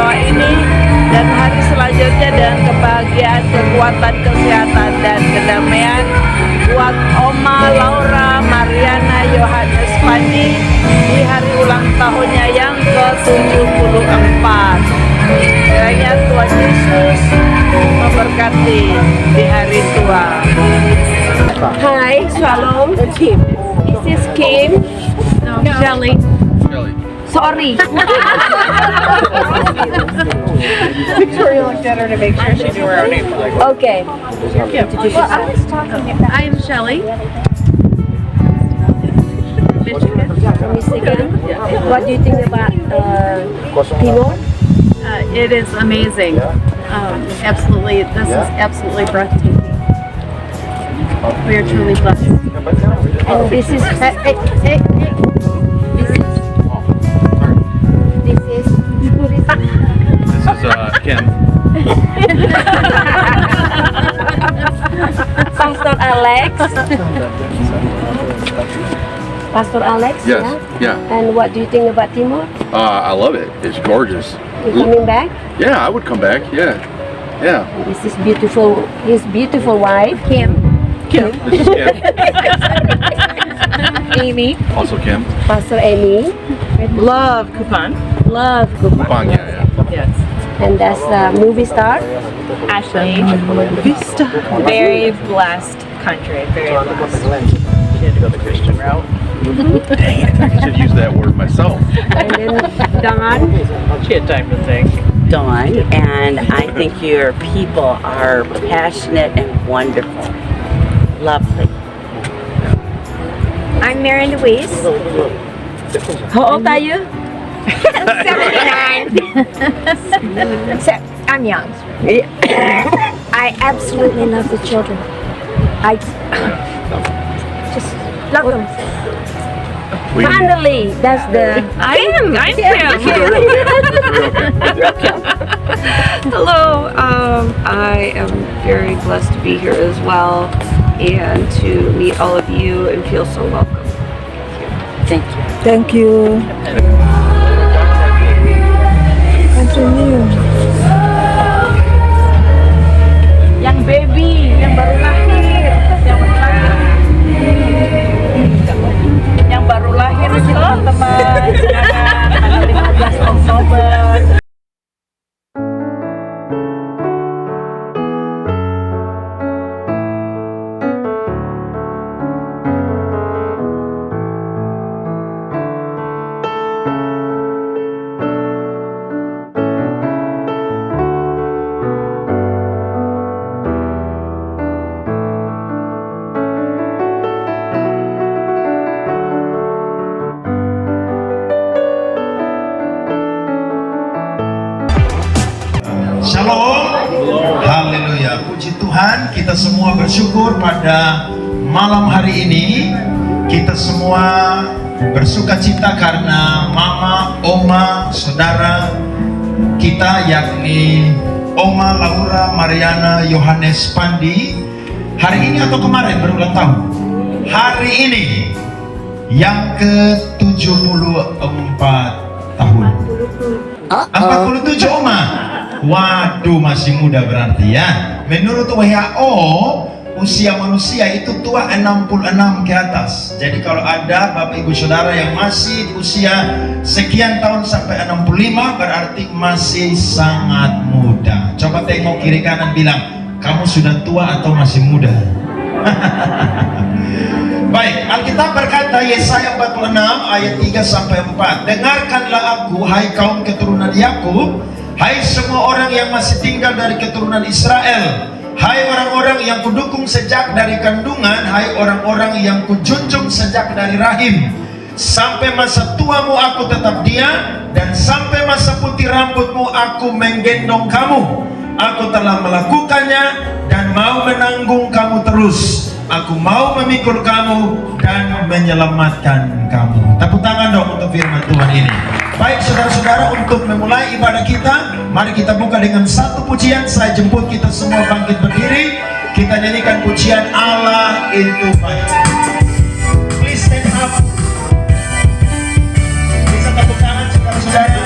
bawah ini, dan hari selanjutnya dengan kebahagiaan, kekuatan, kesehatan, dan kedamaian buat Oma Laura Mariana Yohanes Pandi di hari ulang tahunnya yang ke-74. Kiranya Tuhan Yesus memberkati di hari tua. Hi, Shalom. Kim. This is Kim. No. Shelly. Sorry. Victoria looked at her to make sure she knew her own name. Okay. I'm Shelly. What do you think about Timor? It is amazing. Absolutely, this is absolutely breathtaking. We are truly blessed. And this is Kim. Pastor Alex. Pastor Alex. Yes, Yeah. yeah. And what do you think about Timor? I love it. It's gorgeous. You coming back? Yeah, I would come back. Yeah, yeah. This is beautiful. His beautiful wife, Kim. This is Kim. Amy. Also Kim. Pastor Amy. Love Kupan. Love Kupang. Kupang, yeah, yeah. Yes. And that's the movie star. Ashley. Vista. Very blessed country. Very blessed. She had to go the Christian route. Dang it, I should use that word myself. And then Don. She had time to think. Dawn, and I think your people are passionate and wonderful. Lovely. I'm Mary Louise. How old are you? 79. I'm young. I absolutely love the children. I just love them. We- Finally, that's the. I'm Hello, I am very blessed to be here as well and to meet all of you and feel so welcome. Thank you. Thank you. Continue. Yang baby, yang baru lahir, yang baru lahir teman-teman. Tanggal 15 Oktober. Shalom, haleluya, puji Tuhan. Kita semua bersyukur pada malam hari ini. Kita semua bersuka cita karena mama, oma, saudara kita yakni Oma Laura Mariana Yohanes Pandi hari ini atau kemarin berulang tahun. Hari ini yang ke-74 tahun. 47 Oma. Waduh, masih muda berarti ya. Menurut WHO, usia manusia itu tua 66 ke atas. Jadi kalau ada Bapak Ibu Saudara yang masih di usia sekian tahun sampai 65, berarti masih sangat muda. Coba tengok kiri kanan, bilang, kamu sudah tua atau masih muda? Baik, Alkitab berkata Yesaya 46 ayat 3 sampai 4. Dengarkanlah aku, hai kaum keturunan Yakub, hai semua orang yang masih tinggal dari keturunan Israel, hai orang-orang yang kudukung sejak dari kandungan, hai orang-orang yang kujunjung sejak dari rahim. Sampai masa tuamu aku tetap diam, dan sampai masa putih rambutmu aku menggendong kamu. Aku telah melakukannya dan mau menanggung kamu terus. Aku mau memikul kamu dan menyelamatkan kamu. Tepuk tangan dong untuk firman Tuhan ini. Baik saudara-saudara, untuk memulai ibadah kita, mari kita buka dengan satu pujian. Saya jemput kita semua bangkit berdiri. Kita nyanyikan pujian Allah itu baik. Please stand up. Bisa tepuk tangan saudara-saudara.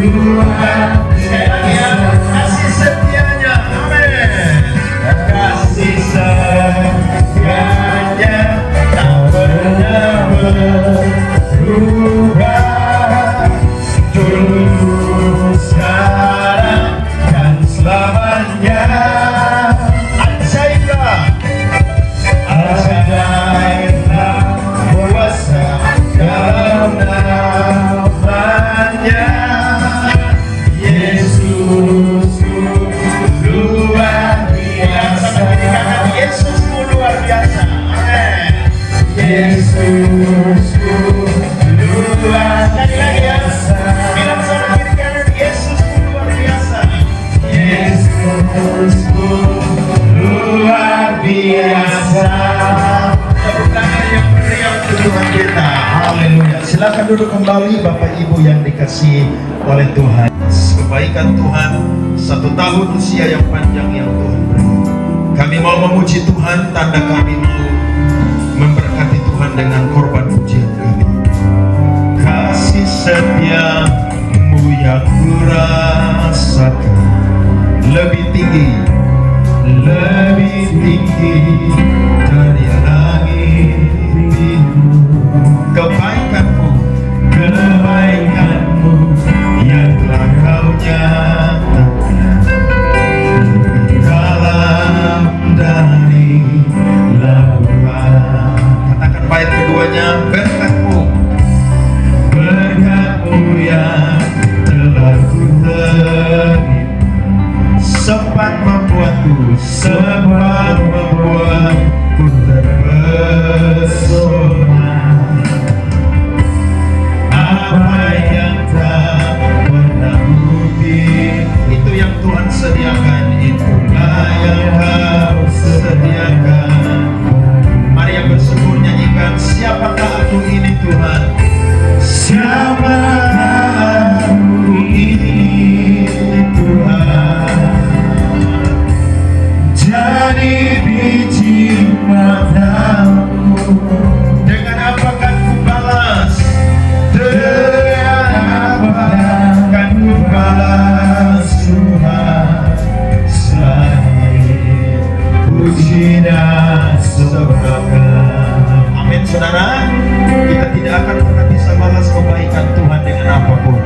Sekali lagi ya, kasih setianya, amin. Kasih setianya tak pernah berubah, dulu, sekarang, dan selamanya. Ajaiblah kuasa dalam namanya, Yesusku luar biasa. Yesusku luar biasa. Amin. Yesusku luar biasa. Bilang sama kiri kanan, Yesusku luar biasa. Yesusku luar biasa. Tepuk tangan yang meriah untuk Tuhan kita. Haleluya. Silakan duduk kembali Bapak Ibu yang dikasihi oleh Tuhan. Kebaikan Tuhan, 1 tahun usia yang panjang yang Tuhan beri. Kami mau memuji Tuhan, tanda kami mau memberkati Tuhan dengan korban pujian kami. Kasih setiamu yang kurasakan lebih tinggi dari langit biru. Kebaikanmu yang telah kau nyatakan lebih dalam dari lautan. Katakan bait keduanya, berkatmu yang telah ku terima sempat membuatku terpesona. Apa yang tak pernah mungkin, itu yang Tuhan sediakan, itulah yang kau sediakan. Mari yang bersyukur nyanyikan, siapakah aku ini Tuhan, siapakah aku ini Tuhan. Jadi biji matamu, dengan apa kan ku balas? Dengan apa kan ku balas Tuhan? Selain puji dan sembahkan. Amin saudara. Kita tidak akan pernah bisa balas kebaikan Tuhan dengan apapun.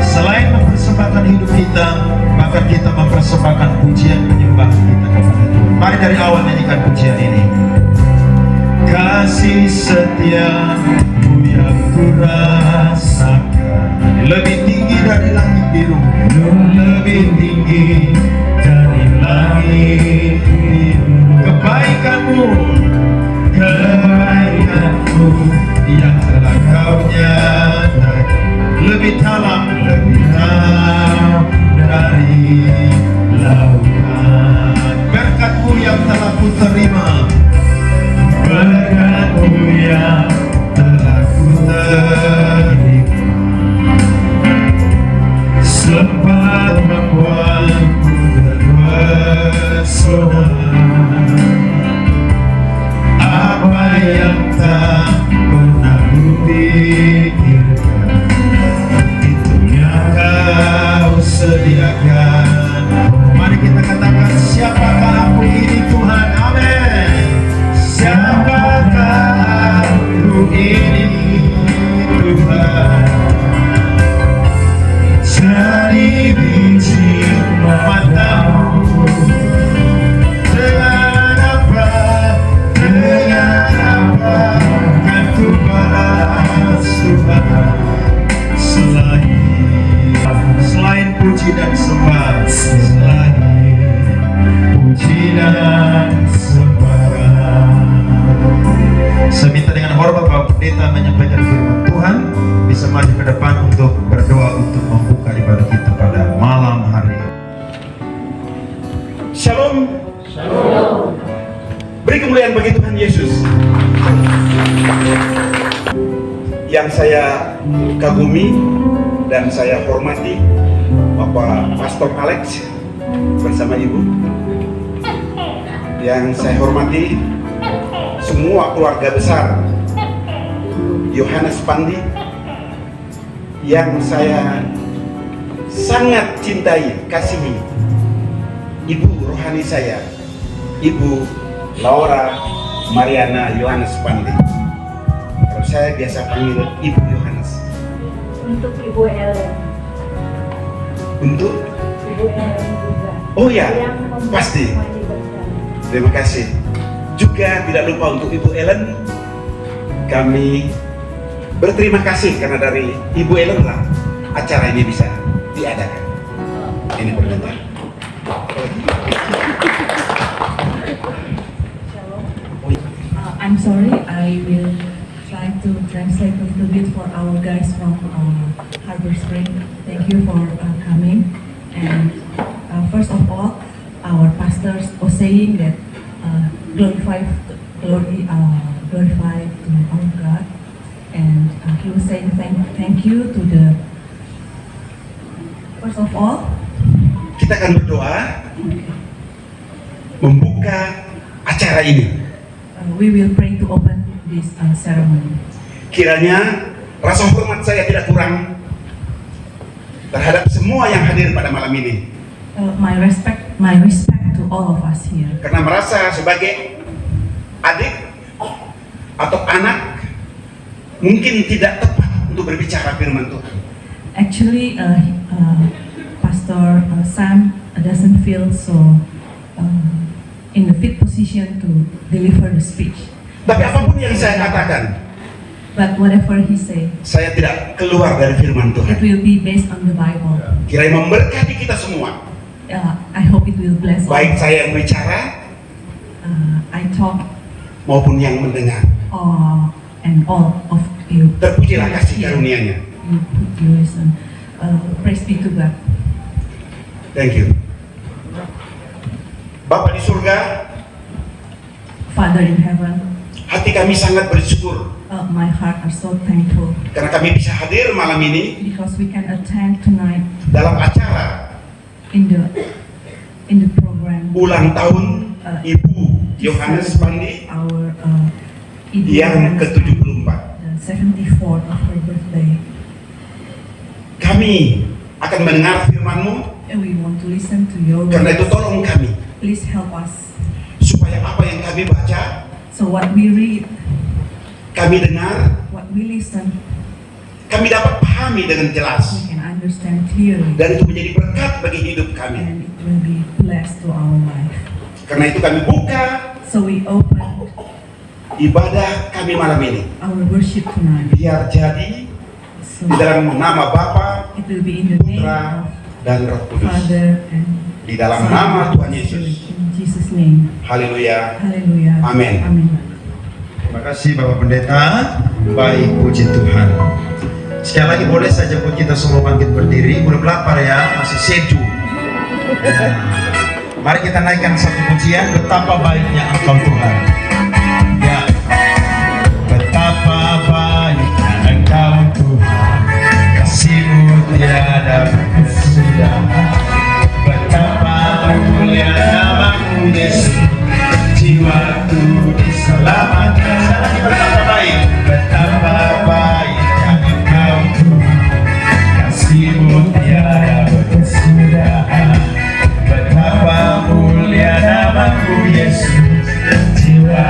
Selain mempersembahkan hidup kita, maka kita mempersembahkan pujian penyembahan kita kepada Tuhan. Mari dari awal nyanyikan pujian ini. Kasih setiamu yang kurasakan lebih tinggi dari langit biru, lebih tinggi dari langit biru. Kebaikanmu yang telah kau nyatakan lebih dalam dari lautan. Berkat-Mu yang telah ku terima, berkat-Mu yang telah ku terima, sempat membuatku terpesona. Apa yang tak pernah kupikirkan, itu yang kau sediakan. Mari kita katakan, siapakah aku ini Tuhan, amin. Siapakah aku ini Tuhan. Jadi biji matamu, dengan apa kan ku balas Tuhan. Selain puji dan sembah, selain puji dan sembah. Saya minta dengan hormat Bapak Pendeta menyampaikan firman Tuhan, bisa maju ke depan untuk berdoa untuk membuka ibadah kita pada malam hari ini. Shalom. Shalom. Beri kemuliaan bagi Tuhan Yesus. Yang saya kagumi dan saya hormati Bapak Pastor Alex bersama Ibu. Yang saya hormati semua keluarga besar Yohanes Pandi. Yang saya sangat cintai, kasihi ibu rohani saya, Ibu Laura Mariana Yohanes Pandi. Kalau saya biasa panggil Ibu Yohanes. Untuk Ibu Ellen. Untuk? Ibu Ellen juga. Oh ya, Yang membuat pasti. semua diberkati. Terima kasih. Juga tidak lupa untuk Ibu Ellen. Kami berterima kasih karena dari Ibu Ellen lah acara ini bisa diadakan. Ini pendeta. I'm sorry, I will try to translate a little bit for our guys from Harbor Spring. Thank you for coming. And first of all, our pastors was saying that glorify to our God. And he was saying thank you to the, first of all, Kita akan berdoa membuka acara ini. we will pray to open this ceremony. Kiranya rasa hormat saya tidak kurang terhadap semua yang hadir pada malam ini. My respect to all of us here. Karena merasa sebagai adik atau anak mungkin tidak tepat untuk berbicara firman Tuhan. Actually, Pastor Sam doesn't feel so in the fit position to deliver the speech. Tapi apapun yang saya katakan, But whatever he say, saya tidak keluar dari firman it Tuhan. will be based on the Bible. Kiranya memberkati kita semua. I hope it will bless all. Baik saya yang bicara I talk maupun yang mendengar. and all of you. Terpujilah kasih karunia-Nya. You listen. Praise be to God. Thank you. Bapa di surga, Father in heaven, hati kami sangat bersyukur my heart are so thankful karena kami bisa hadir malam ini because we can attend tonight dalam acara in the program. ulang tahun Ibu Yohanes Pandi Our Ibu yang Yohanes ke-74. the 74th of her birthday. Kami akan mendengar firman-Mu, And we want to listen to your karena itu words. tolong kami Please help us. supaya apa yang kami baca, So what we read, kami dengar, what we listen, kami dapat pahami dengan we jelas, can understand clearly, dan itu menjadi berkat bagi hidup kami. and it will be blessed to our life. Karena itu kami buka So we open ibadah kami malam ini, our worship tonight. biar jadi So di dalam nama Bapa, it will be in the name Putra, of dan Roh Kudus. Father and Di dalam Son nama and Tuhan Holy Yesus. Spirit. In Jesus' name. Haleluya. Hallelujah. Amin. Amen. Terima kasih Bapak Pendeta. Baik, puji Tuhan. Sekali lagi boleh saja buat kita semua bangkit berdiri. Belum lapar ya, masih sejuk. Mari kita naikkan satu pujian. Betapa baiknya Engkau Tuhan. Ya. Betapa baiknya Engkau Tuhan. Kasih-Mu tiada berkesudahan. Betapa mulia nama-Mu Yesus. Jiwaku diselamatkan. Betapa baik, betapa baiknya Engkau Tuhan. Kasih-Mu tiada berkesudahan. Betapa mulia nama-Mu Yesus. Jiwa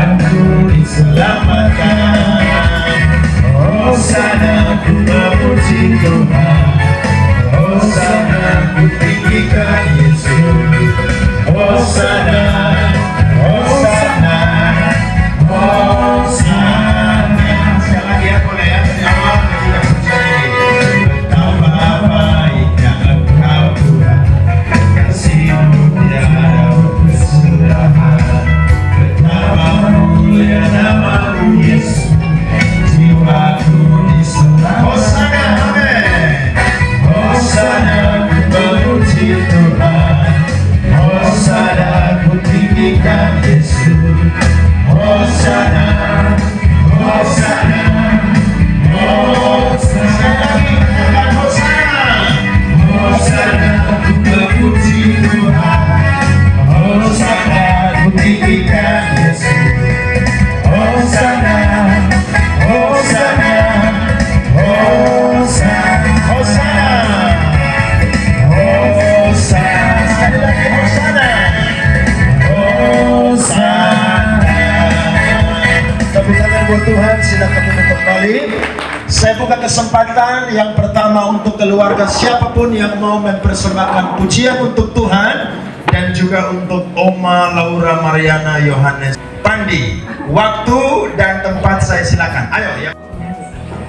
Saya buka kesempatan yang pertama untuk keluarga siapapun yang mau mempersembahkan pujian untuk Tuhan, dan juga untuk Oma Laura Mariana Yohanes Pandi. Waktu dan tempat saya silakan. Ayo ya.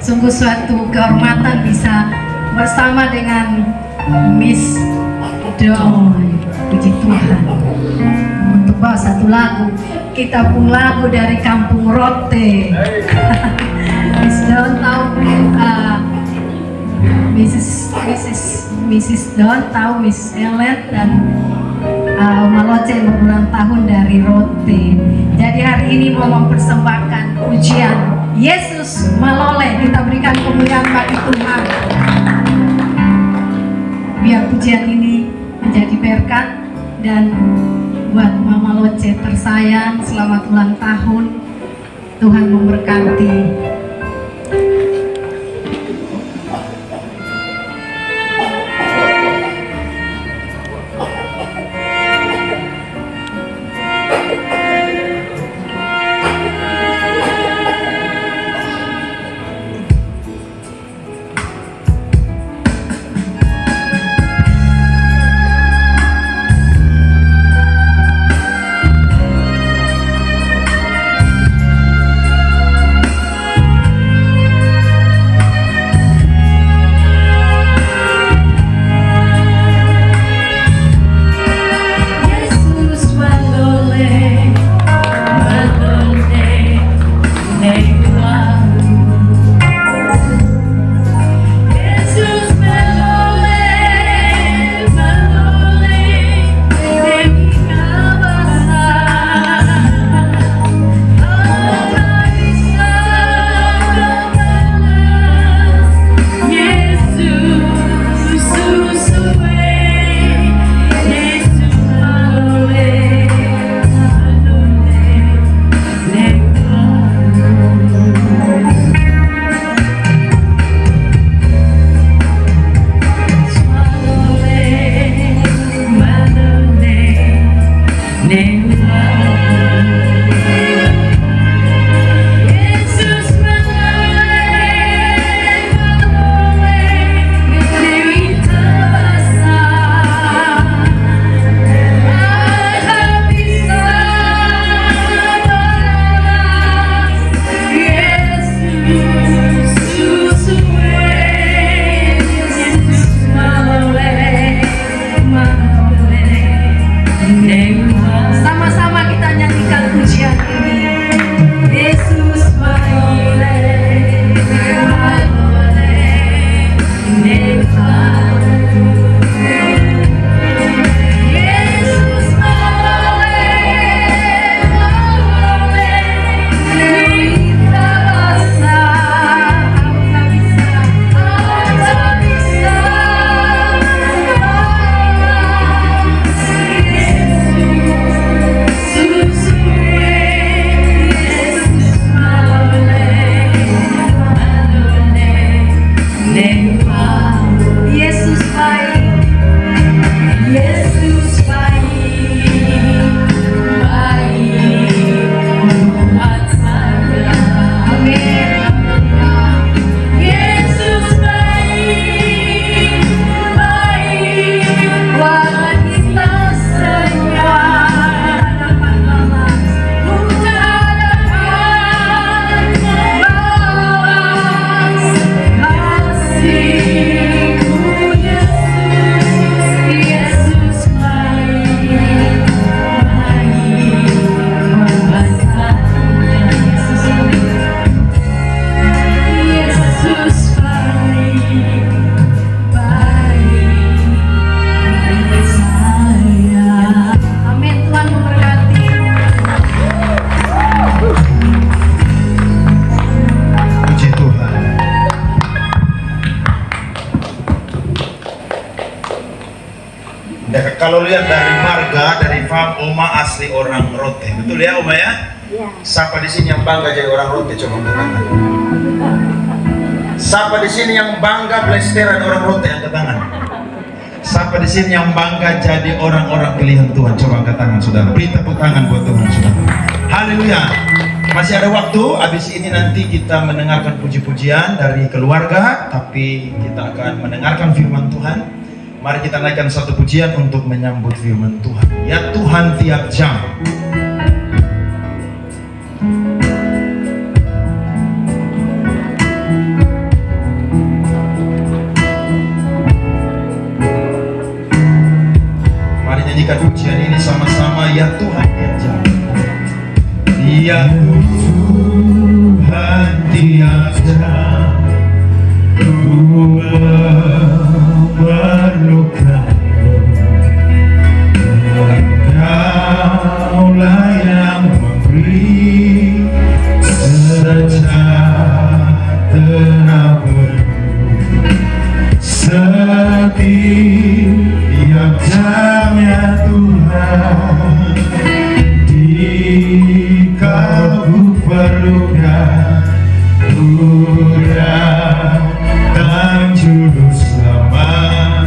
Sungguh suatu kehormatan bisa bersama dengan Miss Doy. Puji Tuhan. Untuk bawa satu lagu, kita pun lagu dari Kampung Rote. Miss Don tahu, Mrs. Don tahu Miss Ellen dan Oma Loce berulang tahun dari Rote. Jadi hari ini mau mempersembahkan pujian Yesus Malole. Kita berikan kemuliaan bagi Tuhan. Biar pujian ini menjadi berkat, dan buat Mama Loce tersayang, selamat ulang tahun. Tuhan memberkati. Kalau lihat dari marga, dari fam, Oma asli orang Rote, betul ya Oma ya? Ya. Siapa di sini yang bangga jadi orang Rote? Coba angkat tangan. Siapa di sini yang bangga Blesteran orang Rote? Angkat tangan. Siapa di sini yang bangga jadi orang-orang pilihan Tuhan? Coba angkat tangan saudara. Beri tepuk tangan buat Tuhan saudara. Haleluya. Masih ada waktu, habis ini nanti kita mendengarkan puji-pujian dari keluarga, tapi kita akan mendengarkan firman Tuhan. Mari kita naikkan satu pujian untuk menyambut firman Tuhan. Ya Tuhan tiap jam. Mari nyanyikan pujian ini sama-sama. Ya Tuhan tiap jam. Ya Tuhan tiap jam ku memerlukan-Mu. Engkaulah yang memberi sejahtera penuh setiap jam ya Tuhan. Kau ku perlukan, ku datang juru selamat,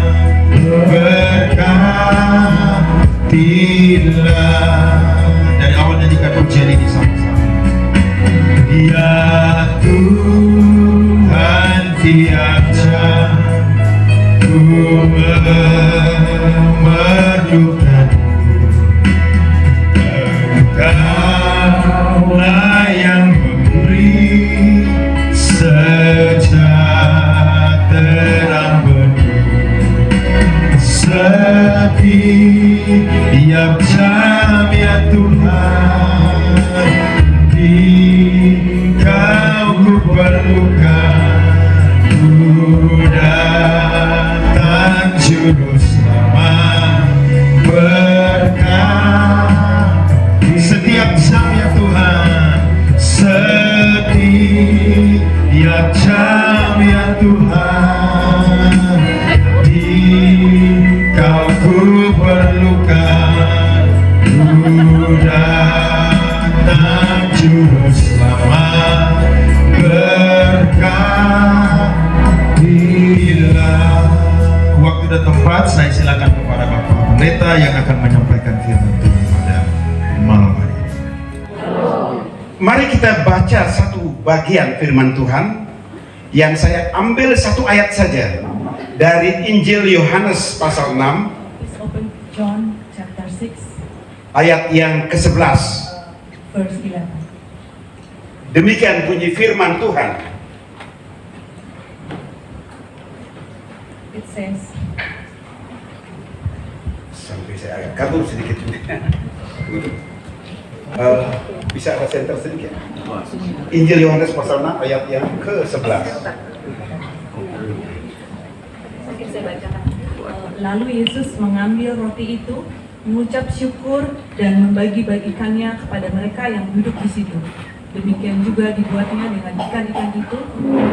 berkatilah. Dari awal nyanyikan pujian ini sama-sama. Ya Tuhan tiap jam ku memerlukan. Kaulah yang memberi sejahtera penuh setiap jam ya Tuhan. Dikau ku perlukan, ku datang juru selamat, berkat setiap jam ya Tuhan, setiap jam ya Tuhan. Dikau ku perlukan, ku datang juru selamat, berkatilah. Waktu dan tempat saya silakan kepada Bapak Pendeta yang akan menyampaikan firman Tuhan pada malam hari ini. Mari kita baca satu bagian firman Tuhan yang saya ambil satu ayat saja dari Injil Yohanes pasal 6 Please open John chapter 6, ayat yang ke-11. verse 11. Demikian bunyi firman Tuhan. It says, Sampai saya agak kabur sedikit. Bisa ada center sedikit. Injil Yohanes pasal 6 ayat yang ke-11. Lalu Yesus mengambil roti itu, mengucap syukur dan membagi-bagikannya kepada mereka yang duduk di situ. Demikian juga dibuatnya dengan ikan-ikan itu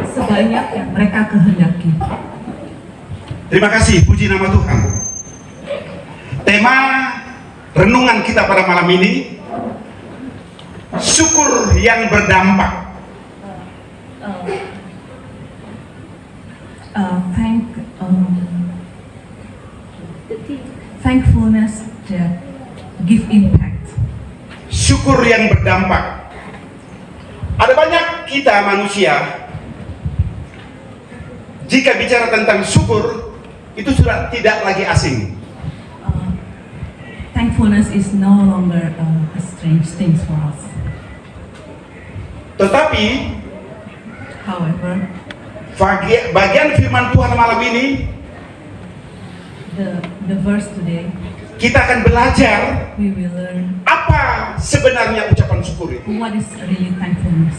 sebanyak yang mereka kehendaki. Terima kasih, puji nama Tuhan. Tema renungan kita pada malam ini, syukur yang berdampak. Thankfulness that give impact. Syukur yang berdampak. Ada banyak kita manusia, jika bicara tentang syukur, itu sudah tidak lagi asing. Thankfulness is no longer a strange thing for us. Tetapi, However, bagian firman Tuhan malam ini, the verse today, kita akan belajar we will learn apa sebenarnya ucapan syukur itu. what is really thankfulness.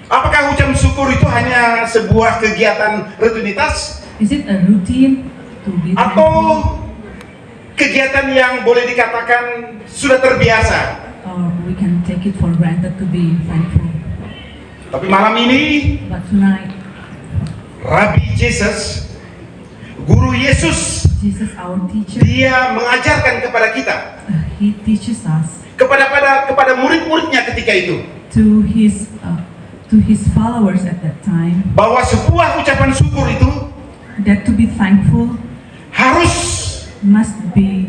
Apakah ucapan syukur itu hanya sebuah kegiatan rutinitas, Is it a routine to be atau thankful, kegiatan yang boleh dikatakan sudah terbiasa? or we can take it for granted to be thankful? Tapi malam ini, But tonight, Rabbi Jesus, Guru Yesus, Jesus, our teacher, dia mengajarkan kepada kita, he teaches us kepada murid-muridnya ketika itu, to his followers at that time, bahwa sebuah ucapan syukur itu that to be thankful harus must be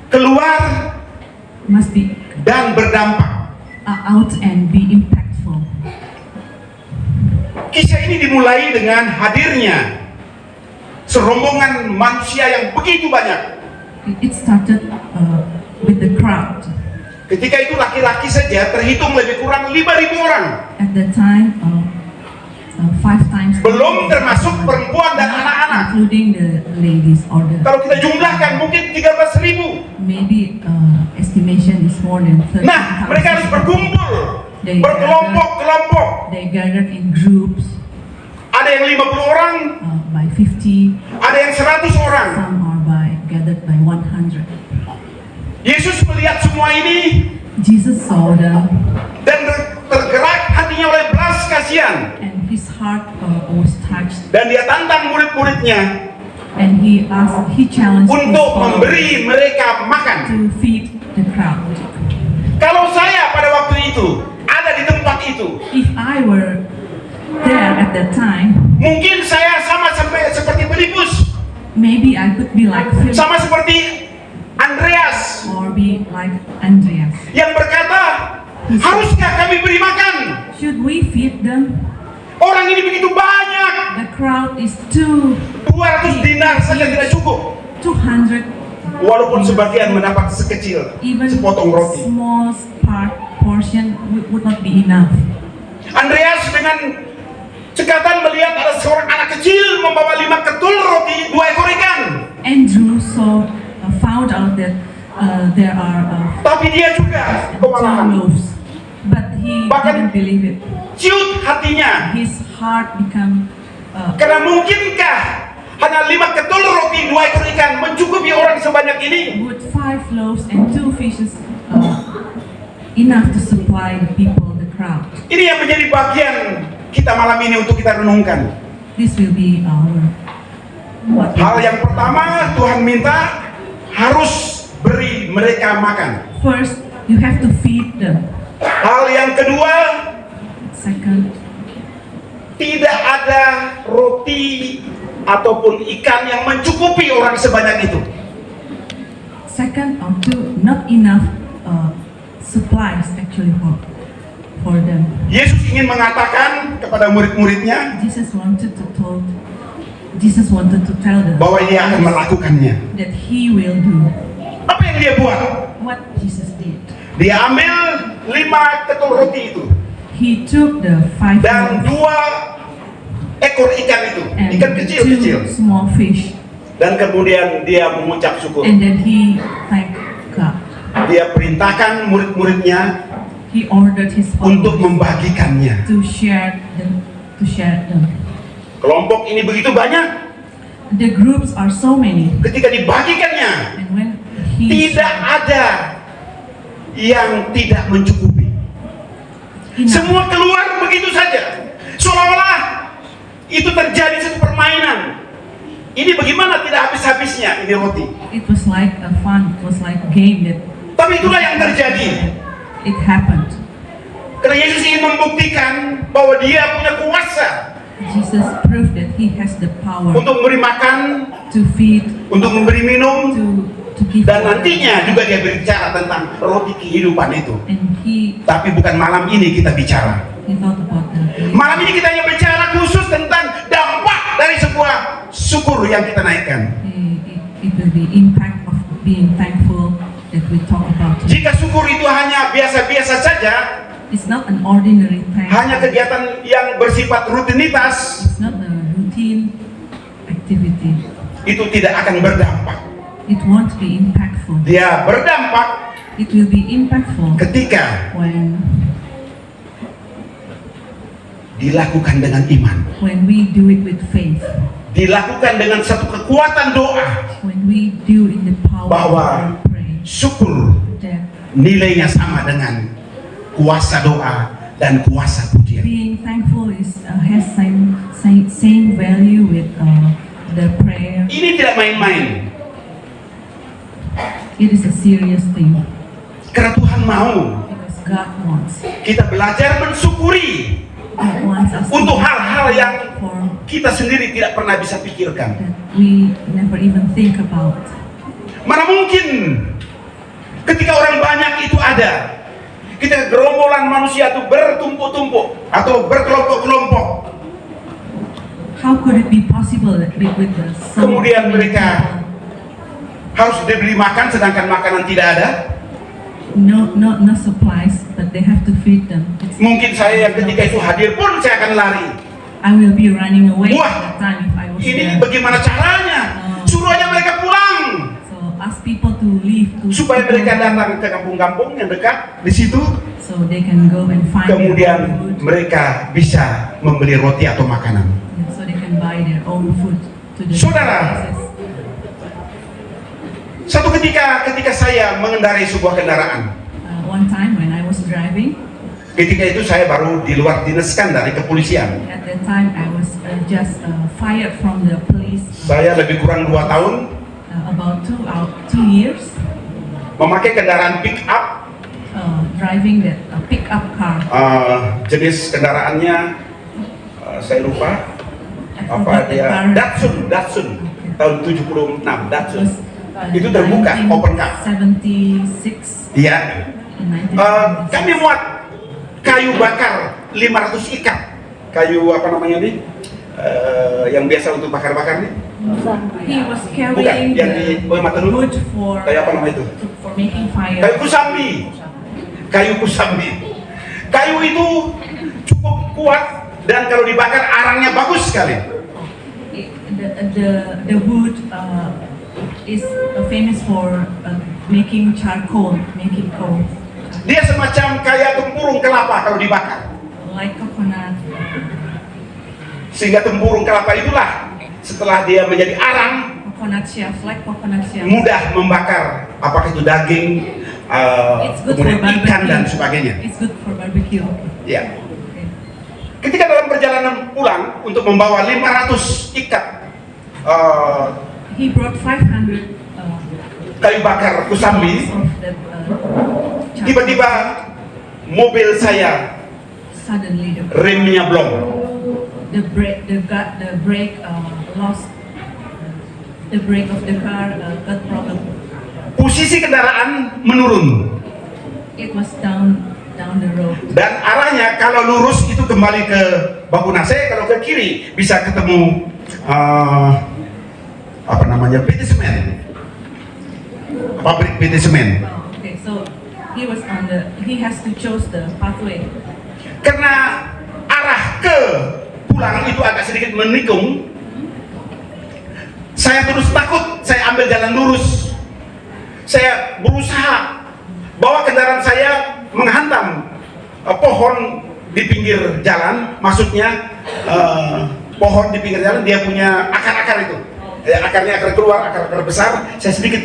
keluar dan berdampak. out and be impactful. Kisah ini dimulai dengan hadirnya serombongan manusia yang begitu banyak. It started with the crowd. Ketika itu laki-laki saja terhitung lebih kurang 5.000 orang. At that time, 5 times. Belum termasuk perempuan dan anak-anak. Including the ladies or the. Kalau kita jumlahkan mungkin 13.000. Maybe estimation is more than 30,000. Nah, mereka harus berkumpul, berkelompok-kelompok. They gathered in groups. Ada yang 50 orang, by 50. ada yang 100 orang. Some are gathered by 100. Yesus melihat semua ini Jesus saw them, dan tergerak hatinya oleh belas kasihan. and his heart was touched, Dan dia tantang murid-muridnya and he challenged his untuk followers memberi mereka makan. to feed the crowd. Kalau saya pada waktu itu ada di tempat itu, If I were there at that time, mungkin saya sama seperti Filipus, maybe I could be like Philip sama seperti Andreas or be like Andreas. yang berkata, haruskah kami beri makan? Should we feed them? Orang ini begitu banyak, The crowd is 200 dinar saja tidak cukup. 200. Walaupun sebagian mendapat sekecil Even sepotong roti. small portion would not be enough. Andreas dengan cekatan melihat ada seorang anak kecil membawa 5 ketul roti, 2 ekor ikan. Andrew found out that there are Tapi dia juga 2 kewalahan. loaves, but he Bahkan didn't believe it. Ciut hatinya. His heart become Karena mungkinkah hanya 5 ketul roti, 2 ekor ikan mencukupi orang sebanyak ini? would 5 loaves and 2 fishes enough to supply the people, the crowd. Ini yang menjadi bagian kita malam ini untuk kita renungkan. This will be what Hal yang pertama, Tuhan minta harus beri mereka makan. first you have to feed them. Hal yang kedua, Second, tidak ada roti ataupun ikan yang mencukupi orang sebanyak itu. second or two, not enough supplies actually for them. Yesus ingin mengatakan kepada murid-muridnya Jesus wanted to tell them bahwa dia akan melakukannya. that he will do Apa yang dia buat? what Jesus did. Dia ambil 5 ketul roti itu He took the 5 dan loaves 2 ekor ikan itu, and ikan kecil-kecil. 2 small fish, Dan kemudian dia mengucap syukur. and then he thanked God. Dia perintahkan murid-muridnya He ordered his untuk followers membagikannya. to share them. Kelompok ini begitu banyak, The groups are so many, ketika dibagikannya and when he tidak ada yang tidak mencukupi. enough, Semua keluar begitu saja, seolah-olah itu terjadi satu permainan. Ini bagaimana tidak habis-habisnya ini roti. it was like a fun. It was like a game that Tapi itulah yang terjadi. it happened. Karena Yesus ingin membuktikan bahwa dia punya kuasa Jesus proved that he has the power untuk memberi makan, to feed, untuk memberi minum, to give dan water. nantinya juga dia berbicara tentang roti kehidupan itu. And he Tapi bukan malam ini kita bicara. thought about the Malam ini kita hanya bicara khusus tentang dampak dari sebuah syukur yang kita naikkan. it will be impact of being thankful that we talk about. Jika syukur itu hanya biasa-biasa saja, It's not an ordinary thank. hanya kegiatan yang bersifat rutinitas, It's not a routine activity. itu tidak akan berdampak. It won't be impactful. Dia berdampak It will be impactful ketika when dilakukan dengan iman, we do it with faith. dilakukan dengan satu kekuatan doa, When we do in the power bahwa of prayer. syukur That nilainya sama dengan kuasa doa dan kuasa pujian. being thankful has same value with the prayer. Ini tidak main-main. It is a serious thing Karena Tuhan mau because God wants. kita belajar mensyukuri God wants us untuk hal-hal yang for kita sendiri tidak pernah bisa pikirkan. that we never even think about. Mana mungkin ketika orang banyak itu ada, ketika gerombolan manusia itu bertumpuk-tumpuk atau berkelompok-kelompok, how could it be possible that with the so Kemudian many mereka people, harus dibeli makan sedangkan makanan tidak ada. no supplies, but they have to feed them. Mungkin saya yang ketika itu hadir pun saya akan lari. I will be running away Wah, at that time if I was ini there. bagaimana caranya? Suruh aja mereka pulang So ask people to leave to supaya go mereka home, datang ke kampung-kampung yang dekat di situ. so they can go and find their Kemudian own food, mereka bisa membeli roti atau makanan. so they can buy their own food to the Saudara, places. Satu ketika saya mengendarai sebuah kendaraan, One time when I was driving, ketika itu saya baru di luar dinaskan dari kepolisian. at that time I was just fired from the police, Saya lebih kurang 2 tahun about 2 years, memakai kendaraan pick up, driving that pickup car. jenis kendaraannya saya lupa I apa forgot the dia, car. Datsun tahun 76 Datsun. Was, Itu terbuka, open car. 76. Iya. In 1976. Kami muat kayu bakar 500 ikat. Kayu apa namanya nih? Yang biasa untuk bakar-bakar nih. He was Bukan, carrying yang di Mataru. wood for Kayu apa nama itu? making fire. Kayu kusambi. Kayu kusambi. Kayu itu cukup kuat dan kalau dibakar arangnya bagus sekali. The wood is famous for making charcoal, making coal, Dia semacam kayak tempurung kelapa kalau dibakar. like coconut. Sehingga tempurung kelapa itulah setelah dia menjadi arang Coconut shells, like coconut shells. mudah membakar apakah itu daging, It's good for kemudian ikan barbecue. dan sebagainya. It's good for barbecue. Ya. Okay. Ketika dalam perjalanan pulang untuk membawa 500 ikat He brought 500 kayu bakar kusambi, of that, charcoal. tiba-tiba mobil saya Suddenly remnya blong. the brake lost. The brake of the car got problem. Posisi kendaraan menurun It was down the road. dan arahnya kalau lurus itu kembali ke Bakunase, kalau ke kiri bisa ketemu apa namanya, PT Semen, pabrik PT Semen. Okay, so he has to choose the pathway. Karena arah ke pulang itu agak sedikit menikung, saya terus takut. Saya ambil jalan lurus. Saya berusaha bawa kendaraan saya menghantam pohon di pinggir jalan. Maksudnya pohon di pinggir jalan dia punya akar-akar itu. Akarnya akar keluar, akar besar. Saya sedikit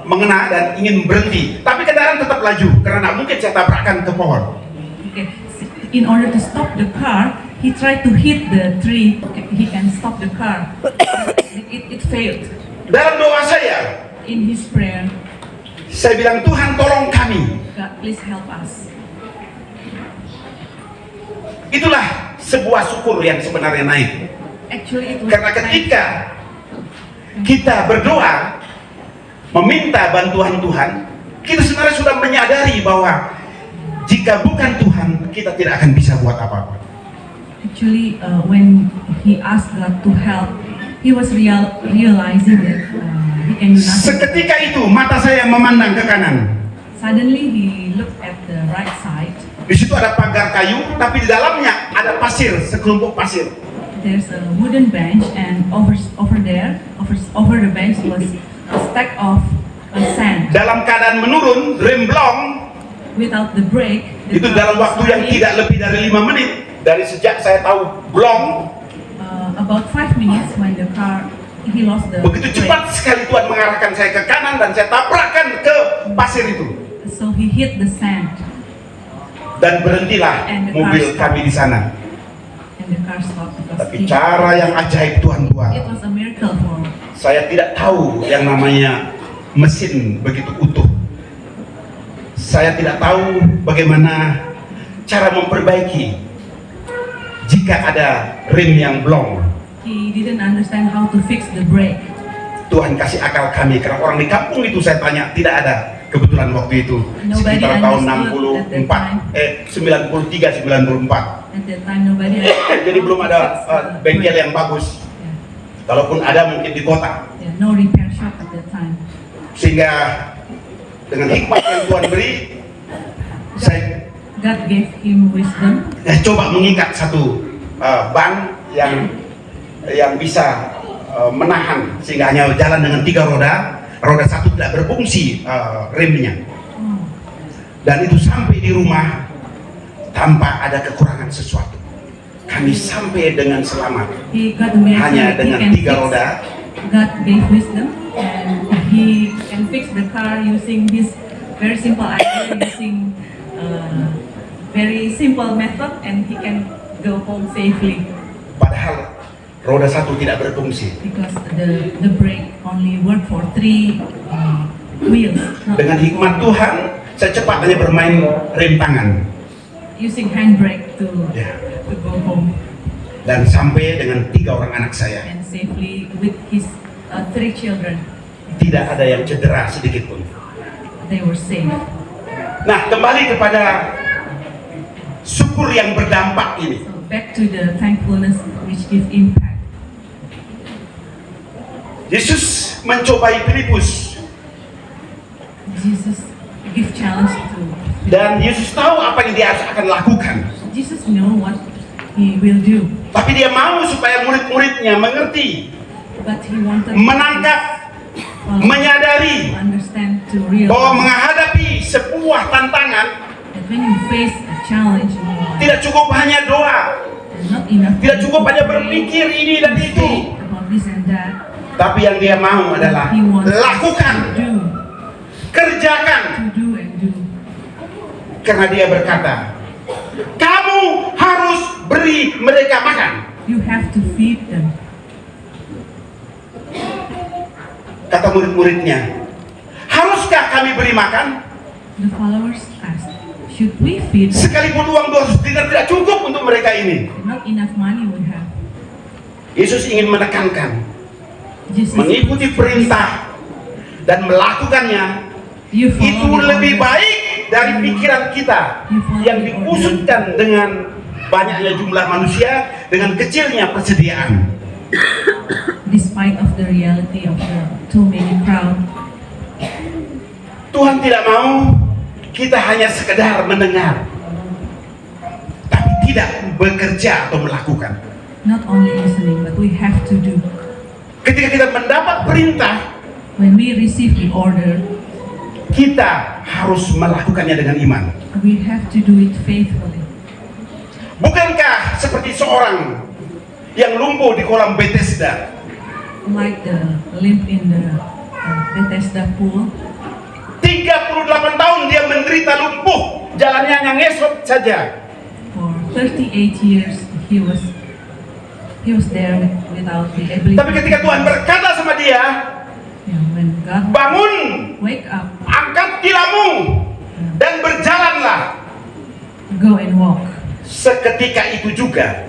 mengena dan ingin berhenti. Tapi kendaraan tetap laju karena tidak mungkin saya tabrakkan ke pohon. Okay. In order to stop the car, he tried to hit the tree. He can stop the car. It failed. Dalam doa saya, In his prayer, saya bilang, Tuhan tolong kami. God, please help us. Itulah sebuah syukur yang sebenarnya naik. Actually, it was Karena ketika kita berdoa, meminta bantuan Tuhan, kita sebenarnya sudah menyadari bahwa jika bukan Tuhan, kita tidak akan bisa buat apa-apa. Actually, when he asked God to help, he was realizing that he can do nothing. Seketika itu mata saya memandang ke kanan. Suddenly, he looked at the right side. Di situ ada pagar kayu, tapi di dalamnya ada pasir, sekelompok pasir. There's a wooden bench, and over the bench was a stack of sand. Dalam keadaan menurun, remblong, Without the brake, the itu car dalam was waktu yang sliding. tidak lebih dari 5 menit dari sejak saya tahu blong. About 5 minutes when the car he lost the Begitu brake. cepat sekali Tuhan mengarahkan saya ke kanan dan saya tabrakkan ke pasir itu. So he hit the sand, Dan berhentilah And the mobil car kami di sana. and the car stopped because Tapi cara yang ajaib Tuhan buat. it was a miracle for. Saya tidak tahu yang namanya mesin begitu utuh. Saya tidak tahu bagaimana cara memperbaiki jika ada rem yang blong. He didn't understand how to fix the brake. Tuhan kasih akal kami, karena orang di kampung itu saya tanya tidak ada kebetulan waktu itu Nobody sekitar tahun understood at that 94, 93, 94. At that time, nobody had Jadi belum ada bengkel yang bagus. Kalaupun ada mungkin di kota. no repair shop at that time. Sehingga dengan hikmat yang Tuhan beri, saya God gave him wisdom. coba mengikat satu ban yang bisa menahan sehingga hanya jalan dengan 3 roda. Roda satu tidak berfungsi remnya. Dan itu sampai di rumah tanpa ada kekurangan sesuatu. Kami sampai dengan selamat. He got a miracle Hanya that he dengan can 3 fix. roda. God gave wisdom, and he can fix the car using his very simple idea, using very simple method, and he can go home safely. Padahal roda satu tidak berfungsi. Because the brake only work for 3 wheels. Dengan hikmat Tuhan, saya cepat hanya bermain rem tangan. Using handbrake to go home Dan sampai dengan 3 orang anak saya. and safely with his 3 children. Tidak ada yang cedera sedikit pun. They were safe. Nah, kembali kepada syukur yang berdampak ini. So back to the thankfulness which give impact. Yesus mencobai Filipus. Jesus give challenge to. Dan Yesus tahu apa yang dia akan lakukan. Jesus know what he will do, Tapi dia mau supaya murid-muridnya mengerti, but he wanted menangkap, to menyadari understand, to bahwa realize menghadapi sebuah tantangan that when you face a challenge in your life, tidak cukup hanya doa, it's not enough. tidak cukup to hanya pray, berpikir ini dan to itu, say about this and that. tapi yang dia mau adalah He wants lakukan, to do, kerjakan. and do. Karena dia berkata, kamu harus beri mereka makan. You have to feed them. Kata murid-muridnya, haruskah kami beri makan? The followers asked, should we feed them? Sekalipun uang 200 dinar tidak cukup untuk mereka ini. Not enough money we have. Yesus ingin menekankan, Jesus, mengikuti perintah dan melakukannya you follow itu the lebih order. baik dari pikiran kita yang dikusutkan dengan banyaknya jumlah manusia dengan kecilnya persediaan. Despite of the reality of the too many crowd, Tuhan tidak mau kita hanya sekedar mendengar, tapi tidak bekerja atau melakukan. not only listening, but we have to do. Ketika kita mendapat perintah, When we receive the order, kita harus melakukannya dengan iman. we have to do it faithfully. Bukankah seperti seorang yang lumpuh di kolam Bethesda, Like the limp in the Bethesda pool, 38 tahun dia menderita lumpuh, jalannya hanya ngesot saja. for 38 years he was there without the ability. Tapi ketika Tuhan berkata sama dia, When God bangun, wake up, angkat tilammu, dan berjalanlah. go and walk, Seketika itu juga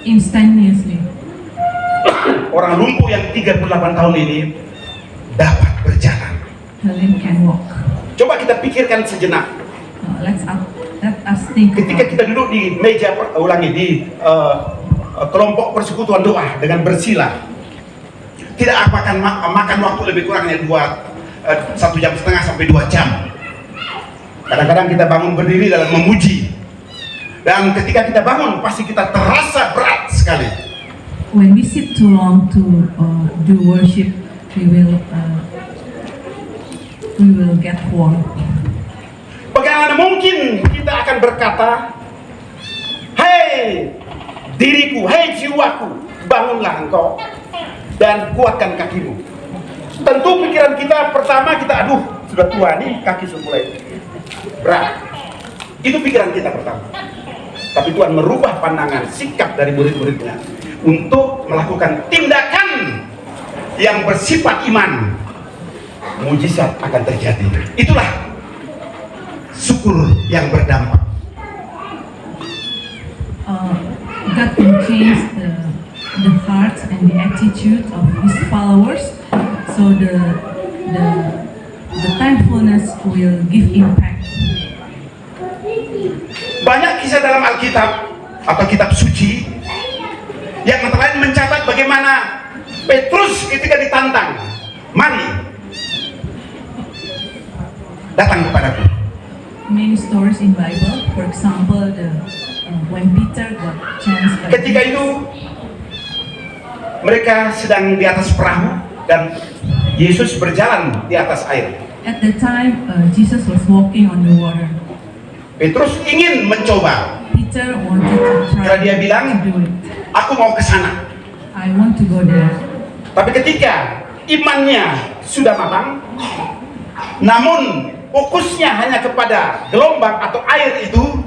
instantaneously, orang lumpuh yang 38 tahun ini dapat berjalan. the limb can walk. Coba kita pikirkan sejenak. Let us think Ketika about kita duduk di meja di kelompok persekutuan doa dengan bersila, tidak akan makan waktu lebih kurangnya 1,5 jam sampai 2 jam. Kadang-kadang kita bangun berdiri dalam memuji, dan ketika kita bangun pasti kita terasa berat sekali. when we sit too long to do worship, we will get warm. Bagaimana mungkin kita akan berkata, hei diriku, hei jiwaku, bangunlah engkau dan kuatkan kakimu. Tentu pikiran kita pertama, kita aduh sudah tua nih, kaki sudah mulai berat. Itu pikiran kita pertama. Tapi Tuhan merubah pandangan, sikap dari murid-muridnya untuk melakukan tindakan yang bersifat iman. Mujizat akan terjadi. Itulah syukur yang berdampak. God can change the hearts and the attitude of His followers, so the thankfulness will give impact. Banyak kisah dalam Alkitab atau kitab suci yang antara lain mencatat bagaimana Petrus ketika ditantang, mari datang kepadaku. Many stories in Bible, for example, when Peter got chance by Ketika itu mereka sedang di atas perahu dan Yesus berjalan di atas air. At the time, Jesus was walking on the water. Petrus ingin mencoba, Peter wanted to try karena dia bilang, to do it. aku mau ke sana. I want to go there. Tapi ketika imannya sudah matang, namun fokusnya hanya kepada gelombang atau air itu,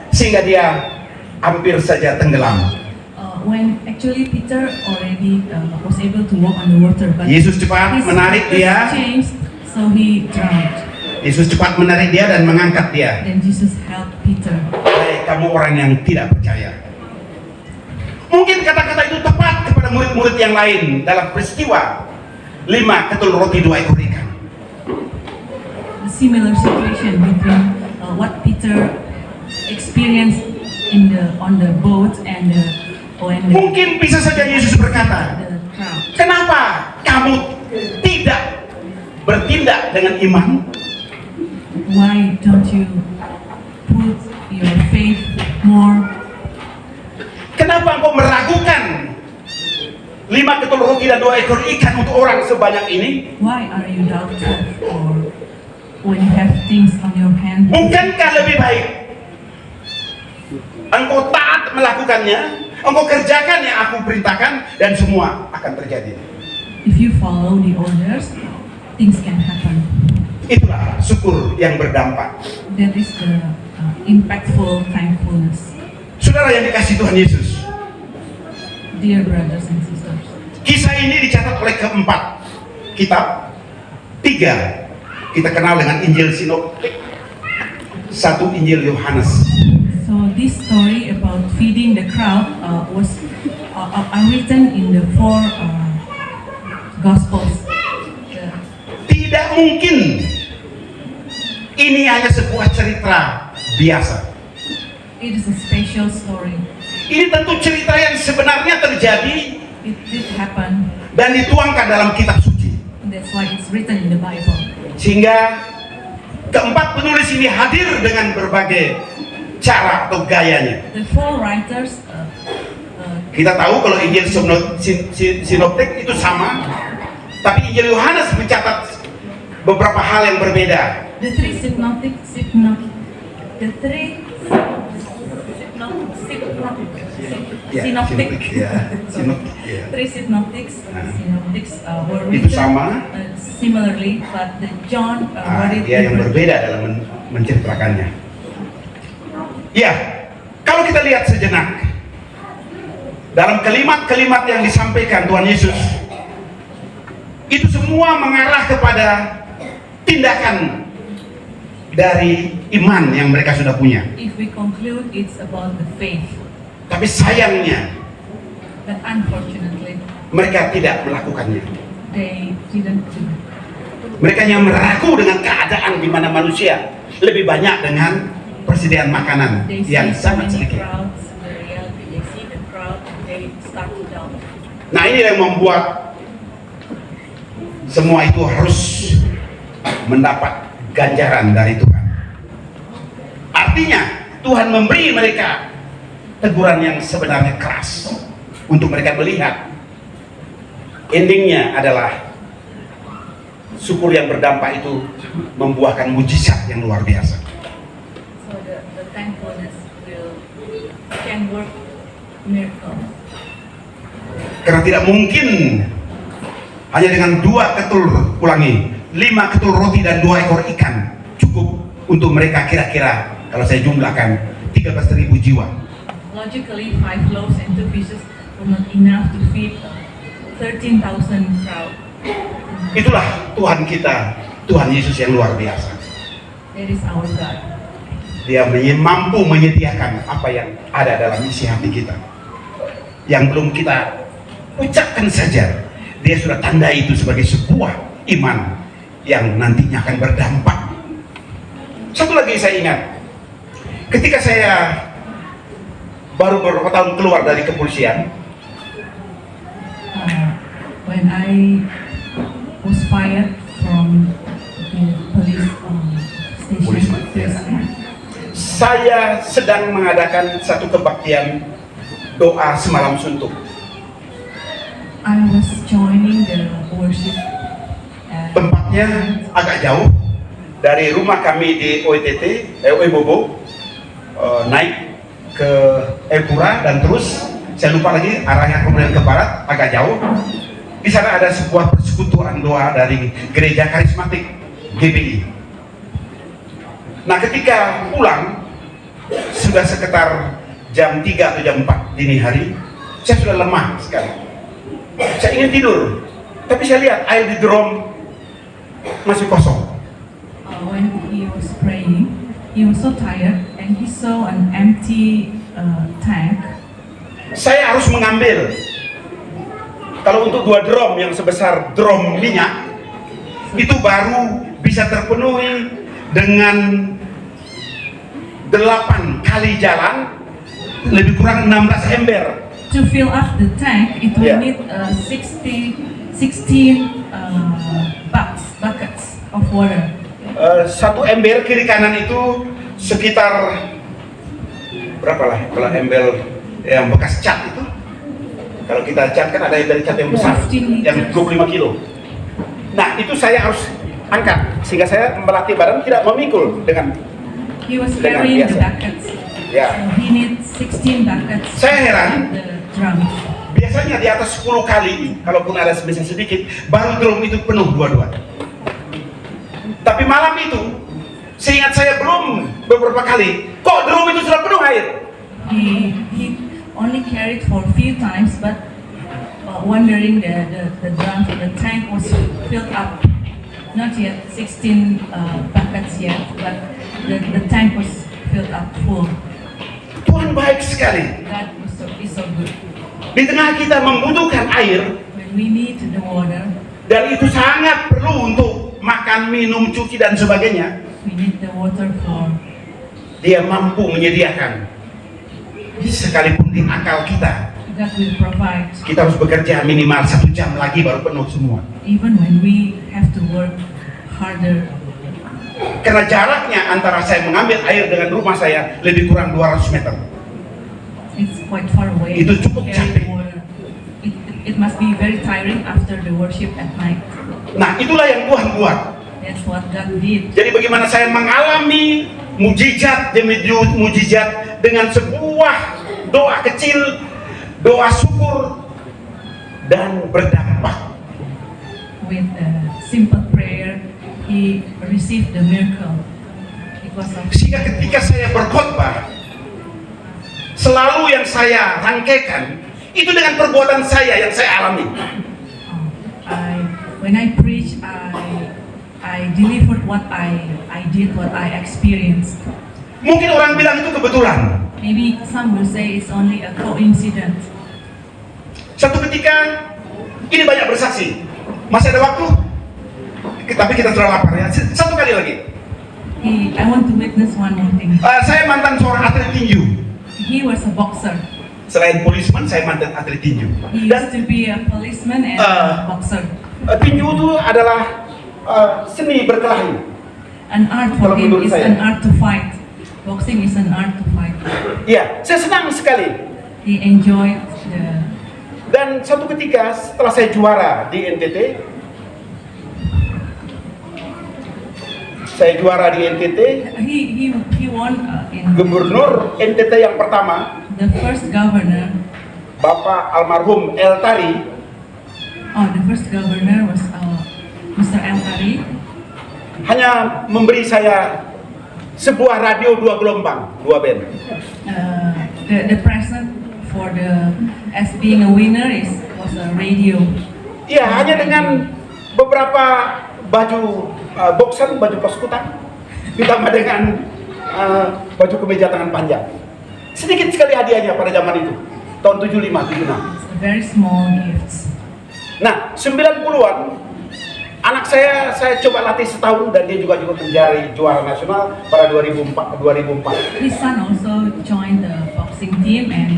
sehingga dia hampir saja tenggelam. When actually Peter already was able to walk on the water, but Yesus cepat his menarik focus dia. changed, so he drowned. Yesus cepat menarik dia dan mengangkat dia. Then Jesus helped Peter. Hai kamu orang yang tidak percaya. Mungkin kata-kata itu tepat kepada murid-murid yang lain dalam peristiwa 5 ketul roti 2 ekor ikan. A similar situation between what Peter experienced on the boat and when Mungkin bisa saja Yesus berkata, the crowd. kenapa kamu tidak bertindak dengan iman? Why don't you put your faith more? Kenapa engkau meragukan 5 ketul roti dan 2 ekor ikan untuk orang sebanyak ini? Why are you doubtful? Or when you have things on your hand, Bukankah lebih baik engkau taat melakukannya, engkau kerjakan yang aku perintahkan, dan semua akan terjadi. if you follow the orders, things can happen. Itulah syukur yang berdampak. That is the impactful thankfulness. Saudara yang dikasihi Tuhan Yesus, Dear brothers and sisters, kisah ini dicatat oleh keempat kitab. 3 kita kenal dengan Injil Sinoptik, 1 Injil Yohanes. so this story about feeding the crowd was written in the 4 Gospels. Tidak mungkin ini hanya sebuah cerita biasa. It is a special story. Ini tentu cerita yang sebenarnya terjadi It did happen. dan dituangkan dalam kitab suci. That's why it's written in the Bible. Sehingga keempat penulis ini hadir dengan berbagai cara atau gayanya. The 4 writers Kita tahu kalau Injil Sinoptik itu sama, tapi Injil Yohanes mencatat beberapa hal yang berbeda. The three synoptics, were Itu written sama. similarly, but the John wrote it Dia yang differently. berbeda dalam menceritakannya. Ya, kalau kita lihat sejenak dalam kalimat-kalimat yang disampaikan Tuhan Yesus, itu semua mengarah kepada tindakan dari iman yang mereka sudah punya. If we conclude, it's about the faith, Tapi sayangnya but unfortunately, mereka tidak melakukannya. they didn't do it. Mereka yang meragu dengan keadaan di mana manusia lebih banyak dengan persediaan makanan They see yang so sangat many sedikit. crowds, the reality, they see the crowd, and they start to doubt. Nah, ini yang membuat semua itu harus mendapat ganjaran dari Tuhan. Artinya Tuhan memberi mereka teguran yang sebenarnya keras untuk mereka melihat endingnya adalah syukur yang berdampak itu membuahkan mujizat yang luar biasa. So the thankfulness can work miracles. Karena tidak mungkin hanya dengan 2 ketul, ulangi, 5 ketul roti dan 2 ekor ikan cukup untuk mereka kira-kira, kalau saya jumlahkan, 13.000 jiwa. Logically, 5 loaves and 2 fishes were not enough to feed 13,000 crowd. Itulah Tuhan kita, Tuhan Yesus yang luar biasa. That is our God. Dia mampu menyediakan apa yang ada dalam isi hati kita, yang belum kita ucapkan saja. Dia sudah tanda itu sebagai sebuah iman yang nantinya akan berdampak. Satu lagi saya ingat, ketika saya baru beberapa tahun keluar dari kepolisian. When I was fired from the police station, Saya sedang mengadakan satu kebaktian doa semalam suntuk. I was joining the worship. Tempatnya agak jauh dari rumah kami di OITT, Oebobo, naik ke Epura dan terus saya lupa lagi arahnya kemudian ke barat, agak jauh. Di sana ada sebuah persekutuan doa dari Gereja Karismatik GBI. Nah, ketika pulang sudah sekitar jam 3 atau jam 4 dini hari, saya sudah lemah sekali. Saya ingin tidur, tapi saya lihat air di drum masih kosong. When he was praying, he was so tired and he saw an empty tank. Saya harus mengambil. Kalau untuk 2 drum yang sebesar drum minyak, itu baru bisa terpenuhi dengan 8 kali jalan, lebih kurang 16 ember. To fill up the tank, it will Yeah. need 16 buckets of water. Satu ember kiri kanan itu sekitar berapa lah kalau ember yang bekas cat itu. Kalau kita cat kan ada ember cat yang besar, 15 yang 25 kilo. Nah, itu saya harus angkat sehingga saya melatih badan tidak memikul dengan. He was Dengan carrying the biasa. buckets. Ya. So he needs 16 buckets. Saya heran. The drum. Biasanya di atas 10 kali, kalaupun ada sebesar sedikit, baru drum itu penuh dua-dua. Tapi malam itu, seingat saya belum beberapa kali, kok drum itu sudah penuh air. He only carried for a few times, but wondering the drum, the tank was filled up. Not yet 16 buckets yet, but the tank was filled up full. Tuhan baik sekali. That is so good. Di tengah kita membutuhkan air, When we need the water, dan itu sangat perlu untuk makan, minum, cuci, dan sebagainya, we need the water for. Dia mampu menyediakan. Sekalipun di akal kita, God will provide. kita harus bekerja minimal 1 jam lagi baru penuh semua. Even when we have to work harder. Karena jaraknya antara saya mengambil air dengan rumah saya lebih kurang 200 meter. It's quite far away. Itu cukup Carry capek. water. It must be very tiring after the worship at night. Nah, itulah yang Tuhan buat. That's what God did. Jadi bagaimana saya mengalami mujizat demi mujizat dengan sebuah doa kecil, doa syukur, dan berdampak. With a simple prayer, he received the miracle. Because of Sehingga ketika saya berkhotbah, selalu yang saya rangkaikan itu dengan perbuatan saya yang saya alami. when I preach, I delivered what I did, what I experienced. Mungkin orang bilang itu kebetulan. Maybe some will say it's only a coincidence. Satu ketika ini banyak bersaksi. Masih ada waktu? Tapi kita sudah lapar ya. Satu kali lagi. I want to witness one more thing. Saya mantan seorang atlet tinju. He was a boxer. Selain policeman, saya mantan atlet tinju. He used to be a policeman and a boxer. Tinju itu adalah seni berkelahi. An art for Kalau him menurut is saya. an art to fight. Boxing is an art to fight. Iya, saya senang sekali. He enjoyed the. Dan satu ketika setelah saya juara di NTT, He won in Gubernur NTT yang pertama, the first governor. Bapak almarhum El Tari, The first governor was Mr. El Tari. hanya memberi saya sebuah radio 2 gelombang, 2 band. The present for as being a winner was a radio. Iya, hanya dengan beberapa baju boxer, baju pos kutang, ditambah dengan baju kemeja tangan panjang. Sedikit sekali hadiahnya pada zaman itu, tahun 75, 76. It's a very small gifts. Nah, 90-an, anak saya coba latih setahun dan dia juga menjadi juara nasional pada 2004. His son also joined the boxing boxing team and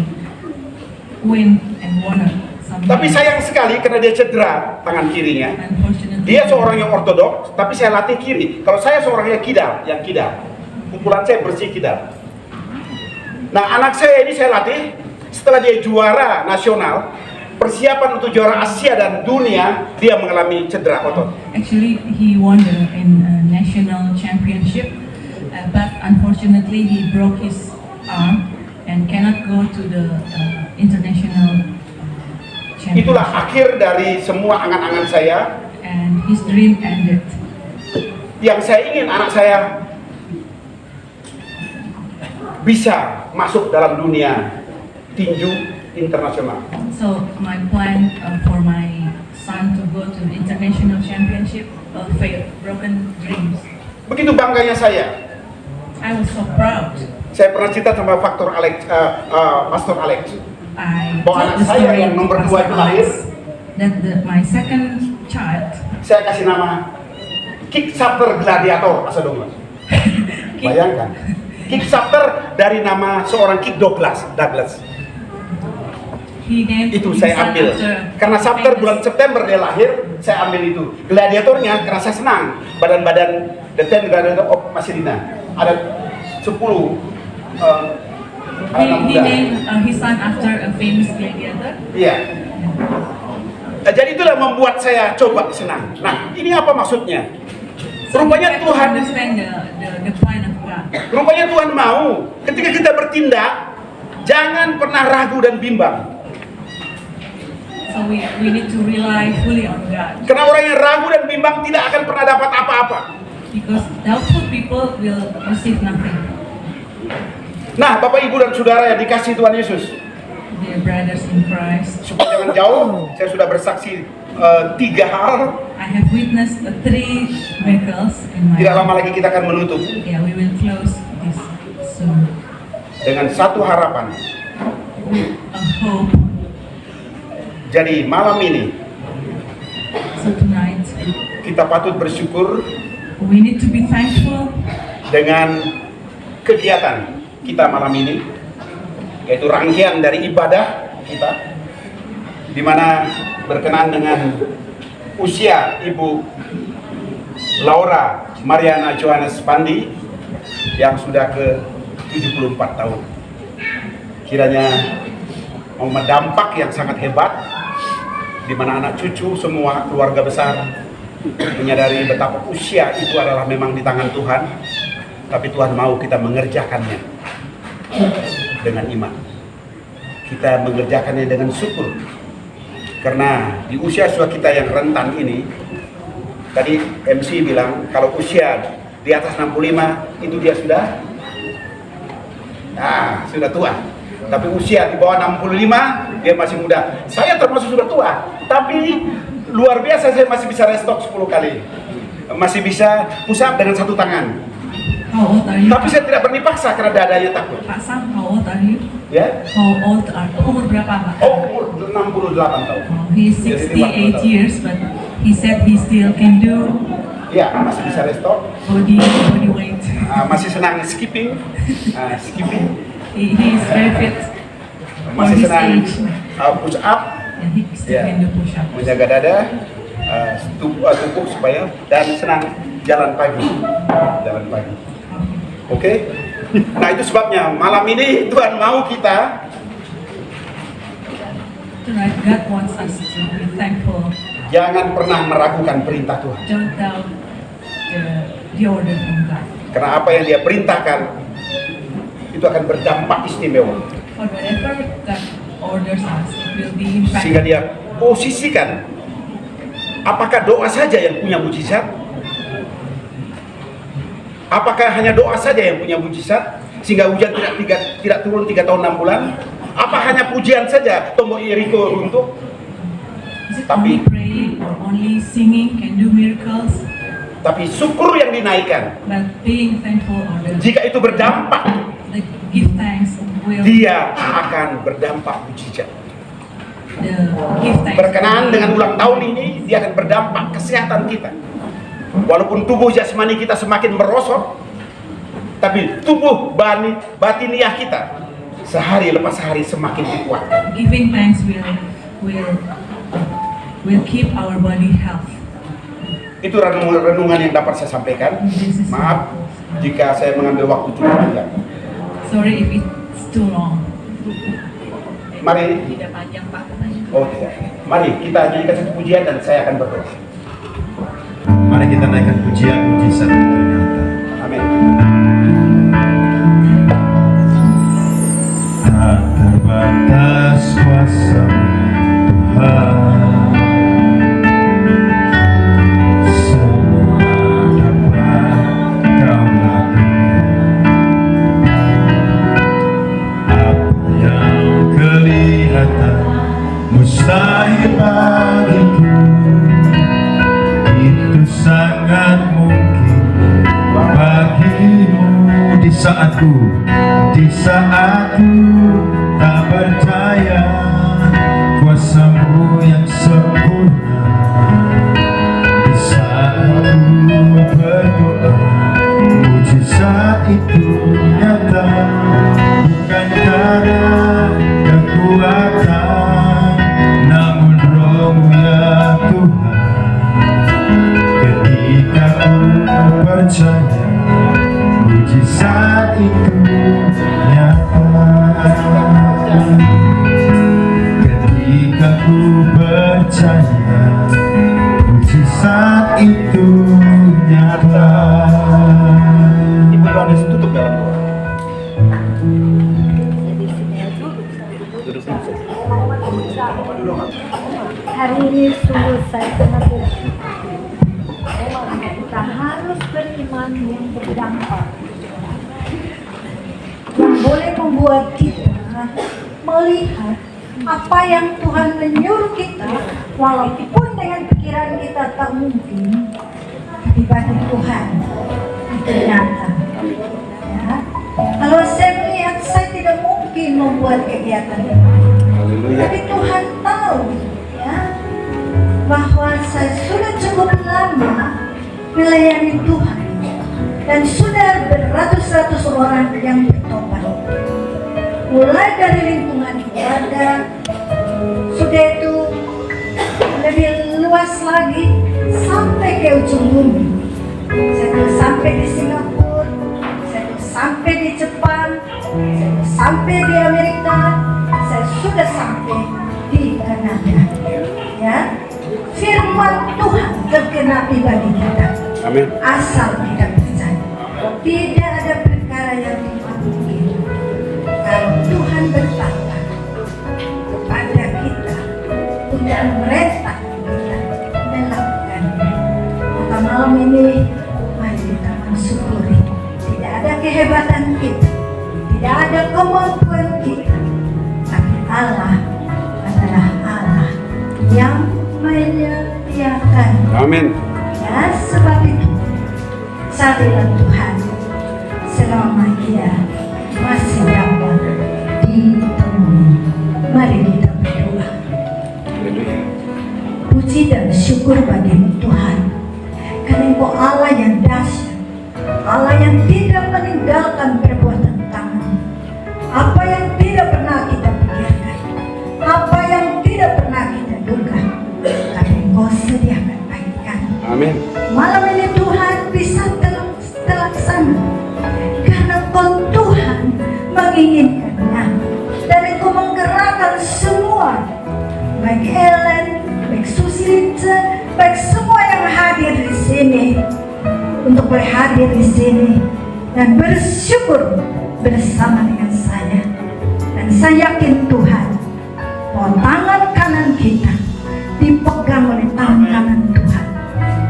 win and won some. Tapi sayang sekali karena dia cedera tangan kirinya. Unfortunately, Dia seorang yang ortodoks, tapi saya latih kiri. Kalau saya seorang yang kidal, pukulan saya bersih kidal. Nah, anak saya ini saya latih setelah dia juara nasional, persiapan untuk juara Asia dan dunia, dia mengalami cedera otot. actually he won the national championship, but unfortunately he broke his arm and cannot go to the international Itulah championship. akhir dari semua angan-angan saya. And his dream ended. Yang saya ingin anak saya bisa masuk dalam dunia tinju internasional. So my plan for my son to go to the international championship failed, broken dreams. Begitu bangganya saya. I was so proud. Saya pernah cerita sama Pastor Alex. I Bahwa told anak the saya story yang to nomor 2 Pastor itu lahir, Alex that my second child, saya kasih nama Kickstarter Gladiator Asa Douglas. Bayangkan, Kickstarter dari nama seorang Kick Douglas. he named Itu his saya son ambil after karena Sabter famous- bulan September dia lahir, saya ambil itu. Gladiatornya karena saya senang badan-badan The Ten Gladiator of Macedonia ada 10 He anak muda. named his son after a famous gladiator. Iya. Jadi itulah membuat saya coba senang. Nah, ini apa maksudnya? So Rupanya we have to Tuhan, understand the plan of God. rupanya Tuhan mau ketika kita bertindak jangan pernah ragu dan bimbang. So we need to rely fully on God, Karena orang yang ragu dan bimbang tidak akan pernah dapat apa-apa. because doubtful people will receive nothing. Nah, Bapak, Ibu, dan Saudara yang dikasihi Tuhan Yesus, Dear brothers in Christ, supaya jangan jauh, saya sudah bersaksi 3 hal. I have witnessed 3 miracles in my Tidak lama lagi kita akan menutup Yeah, we will close this soon. dengan satu harapan. A hope. Jadi malam ini So tonight, kita patut bersyukur we need to be thankful dengan kegiatan kita malam ini, yaitu rangkaian dari ibadah kita, di mana berkenaan dengan usia Ibu Laura Mariana Johannes Pandi yang sudah ke 74 tahun. Kiranya membawa dampak yang sangat hebat, di mana anak cucu semua keluarga besar menyadari betapa usia itu adalah memang di tangan Tuhan, tapi Tuhan mau kita mengerjakannya dengan iman. Kita mengerjakannya dengan syukur. Karena di usia kita yang rentan ini, tadi MC bilang kalau usia di atas 65 itu dia sudah tua. Tapi usia di bawah 65 dia masih muda. Saya termasuk sudah tua, tapi luar biasa saya masih bisa restock 10 kali. Masih bisa push up dengan 1 tangan. how old are you? Tapi saya tidak berani paksa karena dadanya takut. Pak Sam, how old are you? Ya? How old are umur berapa Pak? Oh, umur 68 tahun. Oh, he's 68 years, but he said he still can do Ya, masih bisa restock. body weight. Masih senang skipping. He is very fit for Masih his senang age, push up, and he still Yeah. can do push-up. menjaga dada, tubuh supaya, dan senang jalan pagi. Oke? Nah, itu sebabnya malam ini Tuhan mau kita Tonight, God wants us to be thankful. jangan pernah meragukan perintah Tuhan. Don't doubt the order from God. Karena apa yang Dia perintahkan itu akan berdampak istimewa. For whatever God orders us, it will be Sehingga impactful. Dia posisikan, apakah doa saja yang punya mujizat? Apakah hanya doa saja yang punya mujizat sehingga hujan tidak turun 3 tahun 6 bulan? Apa hanya pujian saja tombok Yeriko runtuh? Is it Tapi- only praying or only singing can do miracles? Tapi syukur yang dinaikkan, But being thankful or jika itu berdampak, the give thanks will dia akan berdampak mujizat. the give thanks Berkenaan will be- dengan ulang tahun ini, dia akan berdampak kesehatan kita. Walaupun tubuh jasmani kita semakin merosot, tapi tubuh batiniah kita sehari lepas sehari semakin dikuatkan. Giving thanks will keep our body health. Itu renungan yang dapat saya sampaikan. Maaf jika saya mengambil waktu cukup panjang. Sorry if it's too long. Mari. Tidak panjang Pak. Oh tidak. Mari kita nyanyikan satu pujian dan saya akan berdoa. Mari kita naikkan pujian mujizat itu nyata. Amin. Tak terbatas kuasa Tuhan, semua dapat kau lakukan. Apa yang kelihatan mustahil bagiku, itu sangat mungkin bagimu. Di saatku tak percaya kuasamu yang sempurna. Di saat ku berdoa, mujizat itu nyata, bukan karena kekuatan, namun Roh-Mu ya Tuhan. Ketika ku percaya, mujizat itu nyata. Ketika ku percaya, mujizat itu nyata. Ibu Yohanes tutup dalam doa. Hari ini sungguh saya sangat bersyukur. Kita harus beriman yang berdampak, yang boleh membuat kita melihat apa yang Tuhan menyuruh kita, walaupun dengan pikiran kita tak mungkin, tapi bagi Tuhan itu nyata. Ya. Kalau saya melihat saya tidak mungkin membuat kegiatan ini, tapi Tuhan tahu ya, bahwa saya sudah cukup lama melayani Tuhan dan sudah beratus-ratus orang yang bertobat, mulai dari lingkungan keluarga, sudah itu lebih luas lagi sampai ke ujung bumi. Saya tuh sampai di Singapura, saya tuh sampai di Jepang, saya tuh sampai di Amerika, saya sudah sampai di Kanada. Ya, firman Tuhan tergenapi bagi kita. Amin. Asal kita percaya, tidak ada perkara yang tidak mungkin. Kalau Tuhan berkata kepada kita untuk memerintah kita melakukannya, maka malam ini mari kita mensyukuri. Tidak ada kehebatan kita, tidak ada kemampuan kita, tapi Allah adalah Allah yang menyediakan. Amin. Ya, sebab itu carilah Tuhan selama Ia masih dapat ditemui. Mari kita berdoa. Puji dan syukur bagi Tuhan, karena Engkau Allah yang dahsyat, Allah yang tidak meninggalkan perbuatan tangan. Apa yang tidak pernah kita pikirkan, apa yang tidak pernah kita duga, tapi Engkau sediakan bagi kami. Amin. Malam ini Tuhan bisa terlaksana karena Engkau Tuhan menginginkannya, dan Engkau menggerakkan semua, baik Ellen, baik Susilita, baik semua yang hadir di sini untuk berhadir di sini dan bersyukur bersama dengan saya. Dan saya yakin Tuhan bahwa tangan kanan kita dipegang oleh tangan kanan Tuhan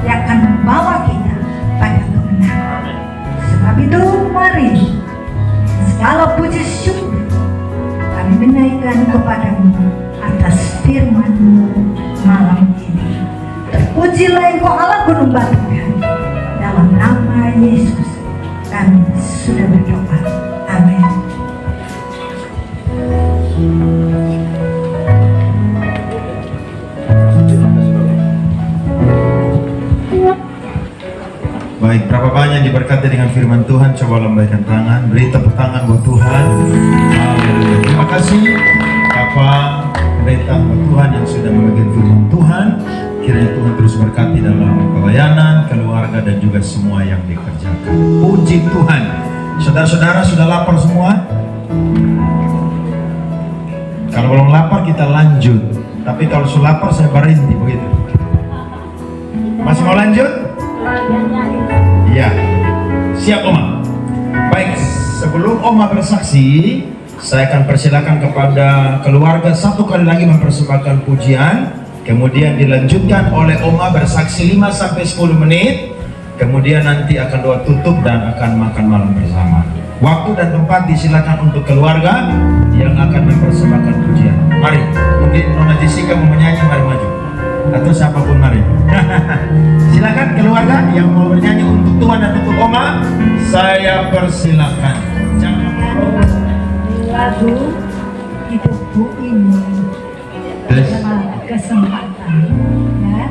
yang akan membawa kita pada kemenangan. Sebab itu mari segala puji syukur kami menaikkan kepadamu atas firman-Mu malam ini. Terpujilah Engkau Allah gunung batukan. Dalam nama Yesus kami sudah berdoa. Amin. Baik, berapa banyak diberkati dengan firman Tuhan? Coba lambaikan tangan, beri tepuk tangan buat Tuhan. Haleluya. Terima kasih Bapak Pendeta buat Tuhan yang sudah membagikan firman Tuhan. Kiranya Tuhan terus berkati dalam pelayanan, keluarga, dan juga semua yang dikerjakan. Puji Tuhan. Saudara-saudara sudah lapar semua? Kalau belum lapar kita lanjut. Tapi kalau sudah lapar saya berhenti begitu. Masih mau lanjut? Iya. Siap Oma? Baik, sebelum Oma bersaksi, saya akan persilakan kepada keluarga satu kali lagi mempersembahkan pujian. Kemudian dilanjutkan oleh Oma bersaksi 5-10 menit. Kemudian nanti akan doa tutup dan akan makan malam bersama. Waktu dan tempat disilakan untuk keluarga yang akan mempersembahkan pujian. Mari, mungkin Nona Jessica mau menyanyi, mari maju. Atau siapapun mari. Silakan keluarga yang mau bernyanyi untuk Tuhan dan untuk Oma, saya persilakan. Jangan lagu hidupku ini adalah kesempatan ya.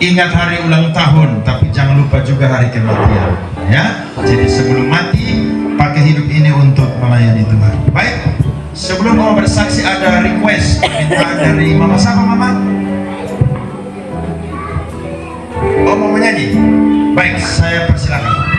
Ingat hari ulang tahun, tapi jangan lupa juga hari kematian, ya. Jadi sebelum mati, pakai hidup ini untuk melayani Tuhan. Baik, sebelum mau bersaksi ada request permintaan dari Mama. Siapa Mama? Oh, mau menyanyi? Baik, saya persilakan.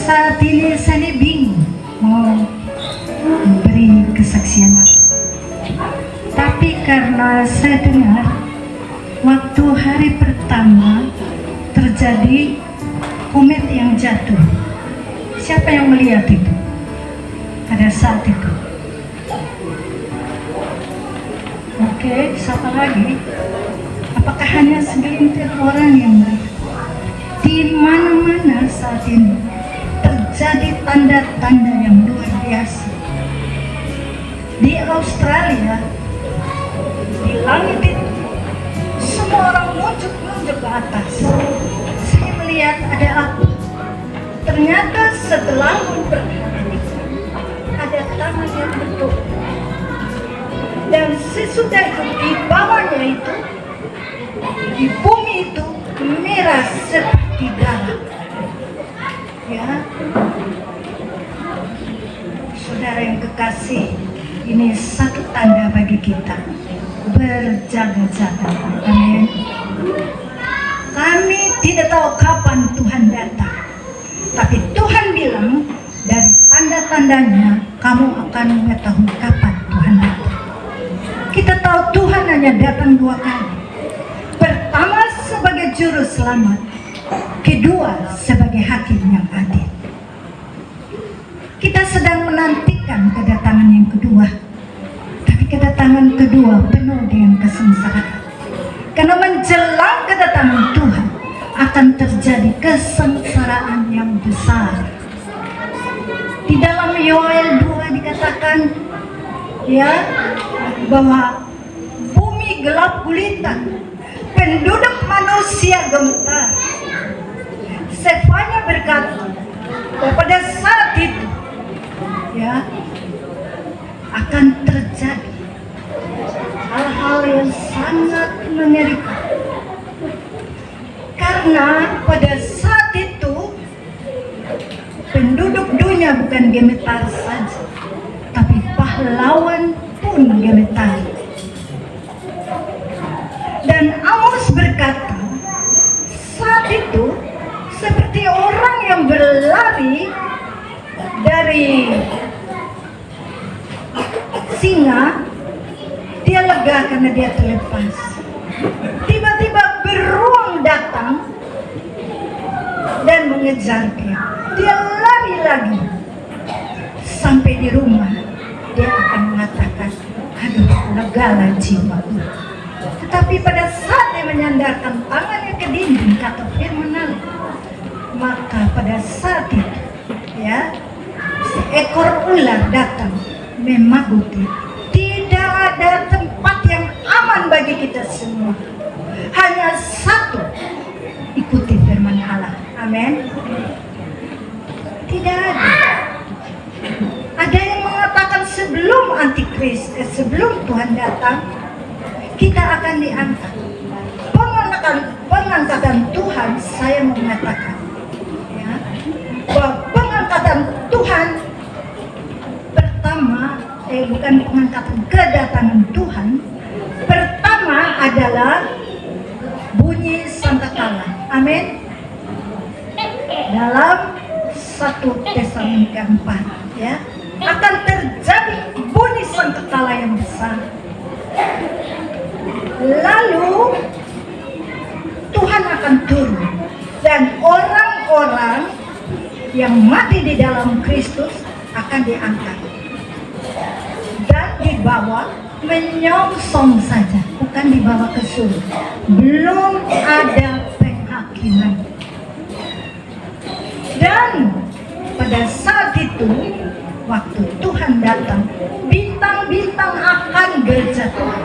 Saat ini saya bingung mau beri kesaksian apa. Tapi karena saya dengar waktu hari pertama terjadi komet yang jatuh. Siapa yang melihat itu? Pada saat itu. Oke, siapa lagi? Apakah hanya segelintir orang yang melihat? Di mana-mana saat ini terjadi tanda-tanda yang luar biasa. Di Australia, di langit itu, semua orang muncul ke atas. Saya melihat ada apa? Ternyata setelah berhenti, ada tangan yang bentuk. Dan sesudah itu di bawahnya itu, di bumi itu merah seperti darah. Ya, saudara yang kekasih, ini satu tanda bagi kita berjaga-jaga. Amin. Kami tidak tahu kapan Tuhan datang, tapi Tuhan bilang dari tanda-tandanya kamu akan mengetahui kapan Tuhan datang. Kita tahu Tuhan hanya datang 2 kali. Pertama sebagai juru selamat, kedua sebagai hakim yang adil. Kita sedang menantikan kedatangan yang kedua, tapi kedatangan kedua penuh dengan kesengsaraan. Karena menjelang kedatangan Tuhan akan terjadi kesengsaraan yang besar. Di dalam Yoel 2 dikatakan ya bahwa bumi gelap gulita, penduduk manusia gemetar. Sefanya berkata pada saat itu ya akan terjadi hal-hal yang sangat mengerikan, karena pada saat itu penduduk dunia bukan gemetar saja, tapi pahlawan pun gemetar. Dan Amos berkata saat itu seperti orang yang berlari dari singa, dia lega karena dia terlepas. Tiba-tiba beruang datang mengejar dia. Dia lari lagi. Sampai di rumah, dia akan mengatakan, aduh, legalah jiwaku. Tetapi pada saat dia menyandarkan tangannya ke dinding, kata firman Allah, maka pada saat itu, ya, seekor ular datang memaguti. Tidak ada tempat yang aman bagi kita semua. Hanya satu, ikuti firman Allah. Amin. Tidak ada. Ada yang mengatakan sebelum sebelum Tuhan datang, kita akan diangkat. Pengangkatan Tuhan, saya mengatakan, ya, bahwa pengangkatan Tuhan pertama, bukan pengangkatan, kedatangan Tuhan pertama adalah bunyi sangkakala. Amin. Dalam 1 Tesalonika 4, ya, akan terjadi bunyi sangkakala yang besar. Lalu Tuhan akan turun dan orang-orang yang mati di dalam Kristus akan diangkat dan dibawa menyongsong saja, bukan dibawa ke surga. Belum ada penghakiman. Dan pada saat itu, waktu Tuhan datang, bintang-bintang akan berjatuhan.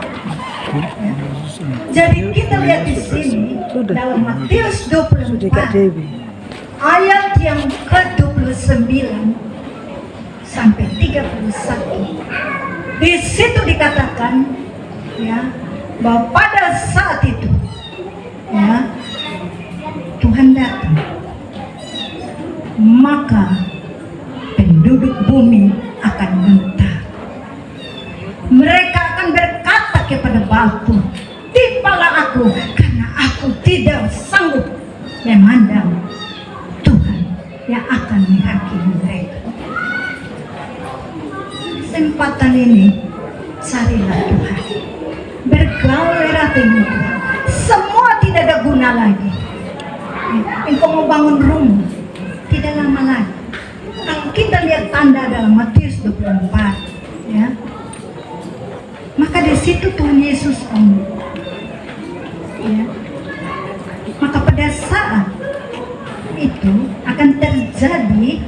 Ya. Jadi kita lihat di sini dalam Matius 24 ayat yang ke-29 sampai 31. Di situ dikatakan, ya, bahwa pada saat itu, ya, Tuhan datang, maka penduduk bumi akan gentar. Mereka akan berkata kepada batu, timpalah aku, karena aku tidak sanggup memandang Tuhan yang akan menghakimi mereka. Kesempatan ini, carilah Tuhan, bergaulilah dengan Tuhan. Semua tidak ada guna lagi. Engkau mau bangun rumah, tidak lama lagi. Kalau kita lihat tanda dalam Matius 24, ya, maka di situ Tuhan Yesus ngomong, ya, maka pada saat itu akan terjadi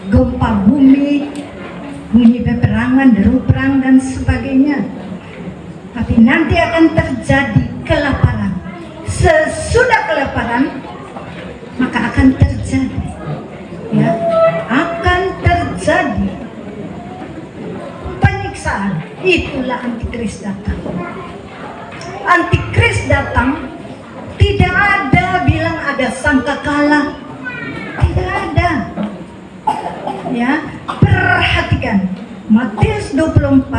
gempa bumi, bunyi peperangan, deru perang dan sebagainya. Tapi nanti akan terjadi kelaparan. Sesudah kelaparan, maka akan terjadi, ya, akan terjadi penyiksaan. Itulah antikris datang. Antikris datang, tidak ada bilang ada sangkakala, tidak ada. Ya, perhatikan Matius 24,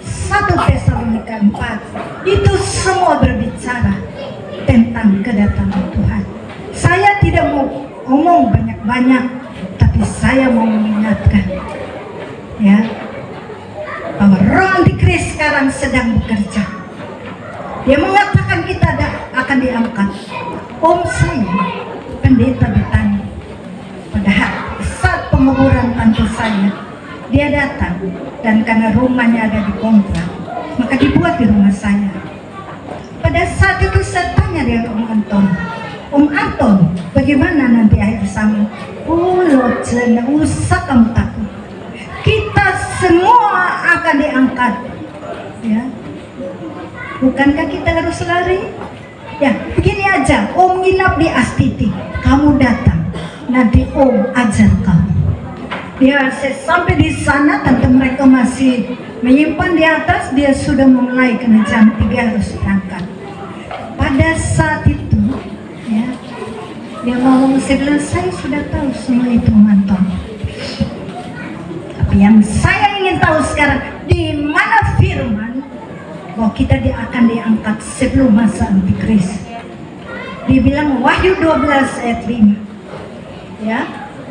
1 Tesalonika 4, itu semua berbicara tentang kedatangan Tuhan. Saya tidak mau ngomong banyak-banyak, tapi saya mau mengingatkan, ya, bahwa roh antikris sekarang sedang bekerja. Dia mengatakan kita akan diangkat. Om saya, pendeta bertanya, padahal saat penguburan tante saya, dia datang, dan karena rumahnya ada di kontrak, maka dibuat di rumah saya. Pada saat itu saya tanya dia ke Om Anton, bagaimana nanti akhir zaman? Oh, lo jangan usah kamu takut. Kita semua akan diangkat, ya. Bukankah kita harus lari? Ya, begini aja. Om nginap di Astiti, kamu datang, nanti Om ajar kamu. Ya, sampai di sana, tante mereka masih menyimpan di atas. Dia sudah mulai kena jam 3 harus berangkat. Pada saat itu, ya, dia ngomong, saya bilang, saya sudah tahu semua itu, Anton. Yang saya ingin tahu sekarang, di mana firman bahwa kita akan diangkat sebelum masa antikris? Dibilang Wahyu 12 ayat 5, ya,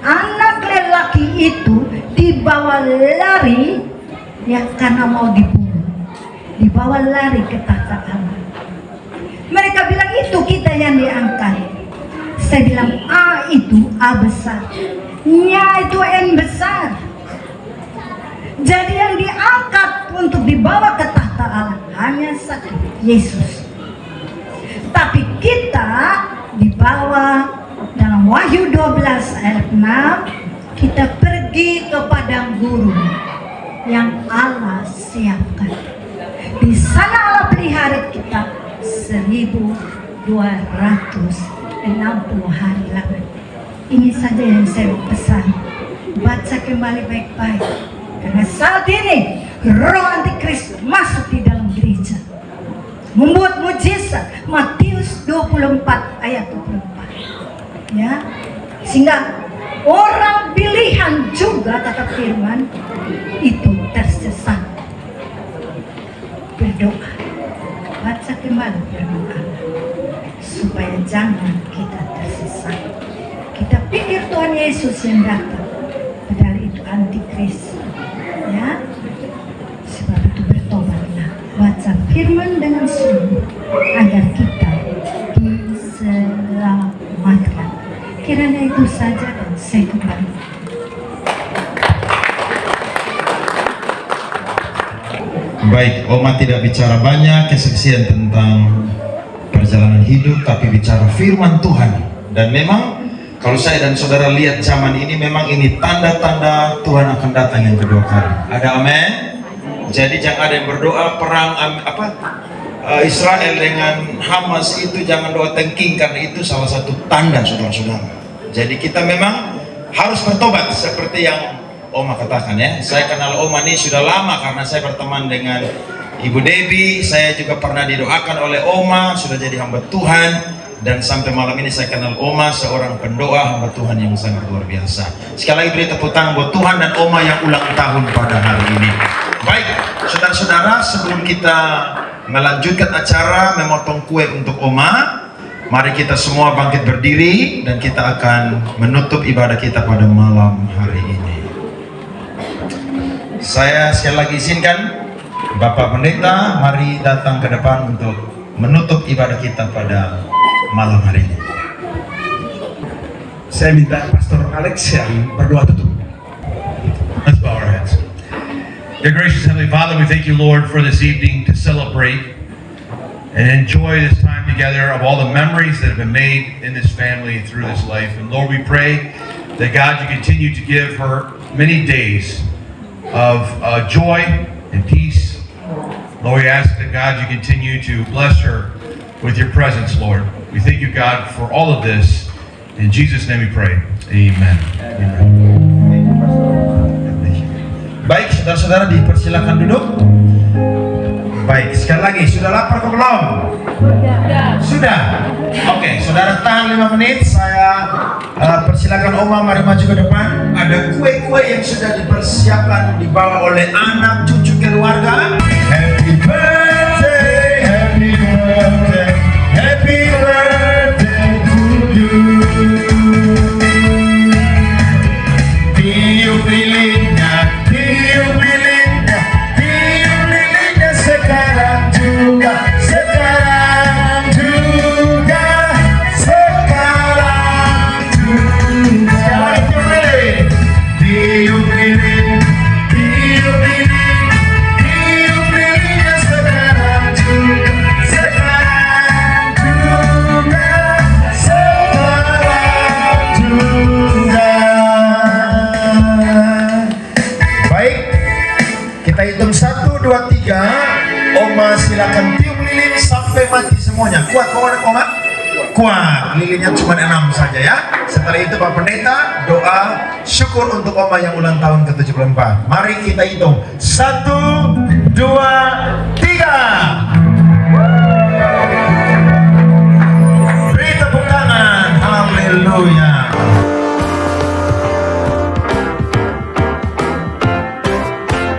anak lelaki itu dibawa lari, ya, karena mau dibunuh, dibawa lari ke tahta Allah. Mereka bilang itu kita yang diangkat. Saya bilang A itu A besar, nya itu N besar. Jadi yang diangkat untuk dibawa ke tahta Allah hanya satu, Yesus. Tapi kita dibawa dalam Wahyu 12 ayat 6, kita pergi ke padang gurun yang Allah siapkan. Di sana Allah pelihara kita 1260 hari lagi. Ini saja yang saya pesan. Baca kembali baik-baik. Karena saat ini roh antikris masuk di dalam gereja, membuat mujizat. Matius 24 ayat 24. Ya, sehingga orang pilihan juga, kata firman, itu tersesat. Berdoa, baca kembali firman Allah, supaya jangan kita tersesat. Kita pikir Tuhan Yesus yang datang, padahal itu antikris. Ya, sebab itu bertobatlah, baca firman dengan sungguh agar kita diselamatkan. Kiranya itu saja, dan saya kembali. Baik, Oma tidak bicara banyak kesaksian tentang perjalanan hidup, tapi bicara firman Tuhan. Dan memang kalau saya dan saudara lihat zaman ini, memang ini tanda-tanda Tuhan akan datang yang kedua kali. Ada amin? Jadi jangan ada yang berdoa perang Israel dengan Hamas itu, jangan doa tengking, karena itu salah satu tanda, saudara-saudara. Jadi kita memang harus bertobat seperti yang Oma katakan ya. Saya kenal Oma ini sudah lama karena saya berteman dengan Ibu Debbie. Saya juga pernah didoakan oleh Oma, sudah jadi hamba Tuhan. Dan sampai malam ini saya kenal Oma, seorang pendoa hamba Tuhan yang sangat luar biasa. Sekali lagi beri tepuk tangan buat Tuhan dan Oma yang ulang tahun pada hari ini. Baik, saudara-saudara, sebelum kita melanjutkan acara memotong kue untuk Oma, mari kita semua bangkit berdiri dan kita akan menutup ibadah kita pada malam hari ini. Saya sekali lagi izinkan Bapak Pendeta, mari datang ke depan untuk menutup ibadah kita pada malam hari ini. Saya minta Pastor Alex yang berdoa tutup. Let's bow our heads. Dear gracious Heavenly Father, we thank you, Lord, for this evening to celebrate and enjoy this time together of all the memories that have been made in this family and through this life. And Lord, we pray that God, you continue to give her many days of joy and peace. Lord, we ask that God, you continue to bless her with your presence, Lord. We thank you, God, for all of this. In Jesus' name we pray. Amen. Baik, saudara-saudara, dipersilakan duduk. Baik, sekali lagi, sudah lapar atau belum? Sudah. Oke, saudara tahan 5 menit. Saya persilakan Oma, mari maju ke depan. Ada kue-kue yang sudah dipersiapkan, dibawa oleh anak, cucu, keluarga. Happy birthday, happy birthday, happy birthday to you. Tiup lilinnya, tiup lilinnya, tiup lilinnya sekarang juga, sekarang juga, sekarang juga. Tiup lilin, tiup lilin, tiup lilinnya sekarang juga, sekarang juga, sekarang juga. Baik, kita hitung 1, 2, 3. Oma silakan tiup lilin sampai mati semuanya. Kuat, Oma? Kuat. Lilinnya cuma 6 saja ya. Setelah itu Pak Pendeta doa syukur untuk Oma yang ulang tahun ke-74. Mari kita hitung 1, 2,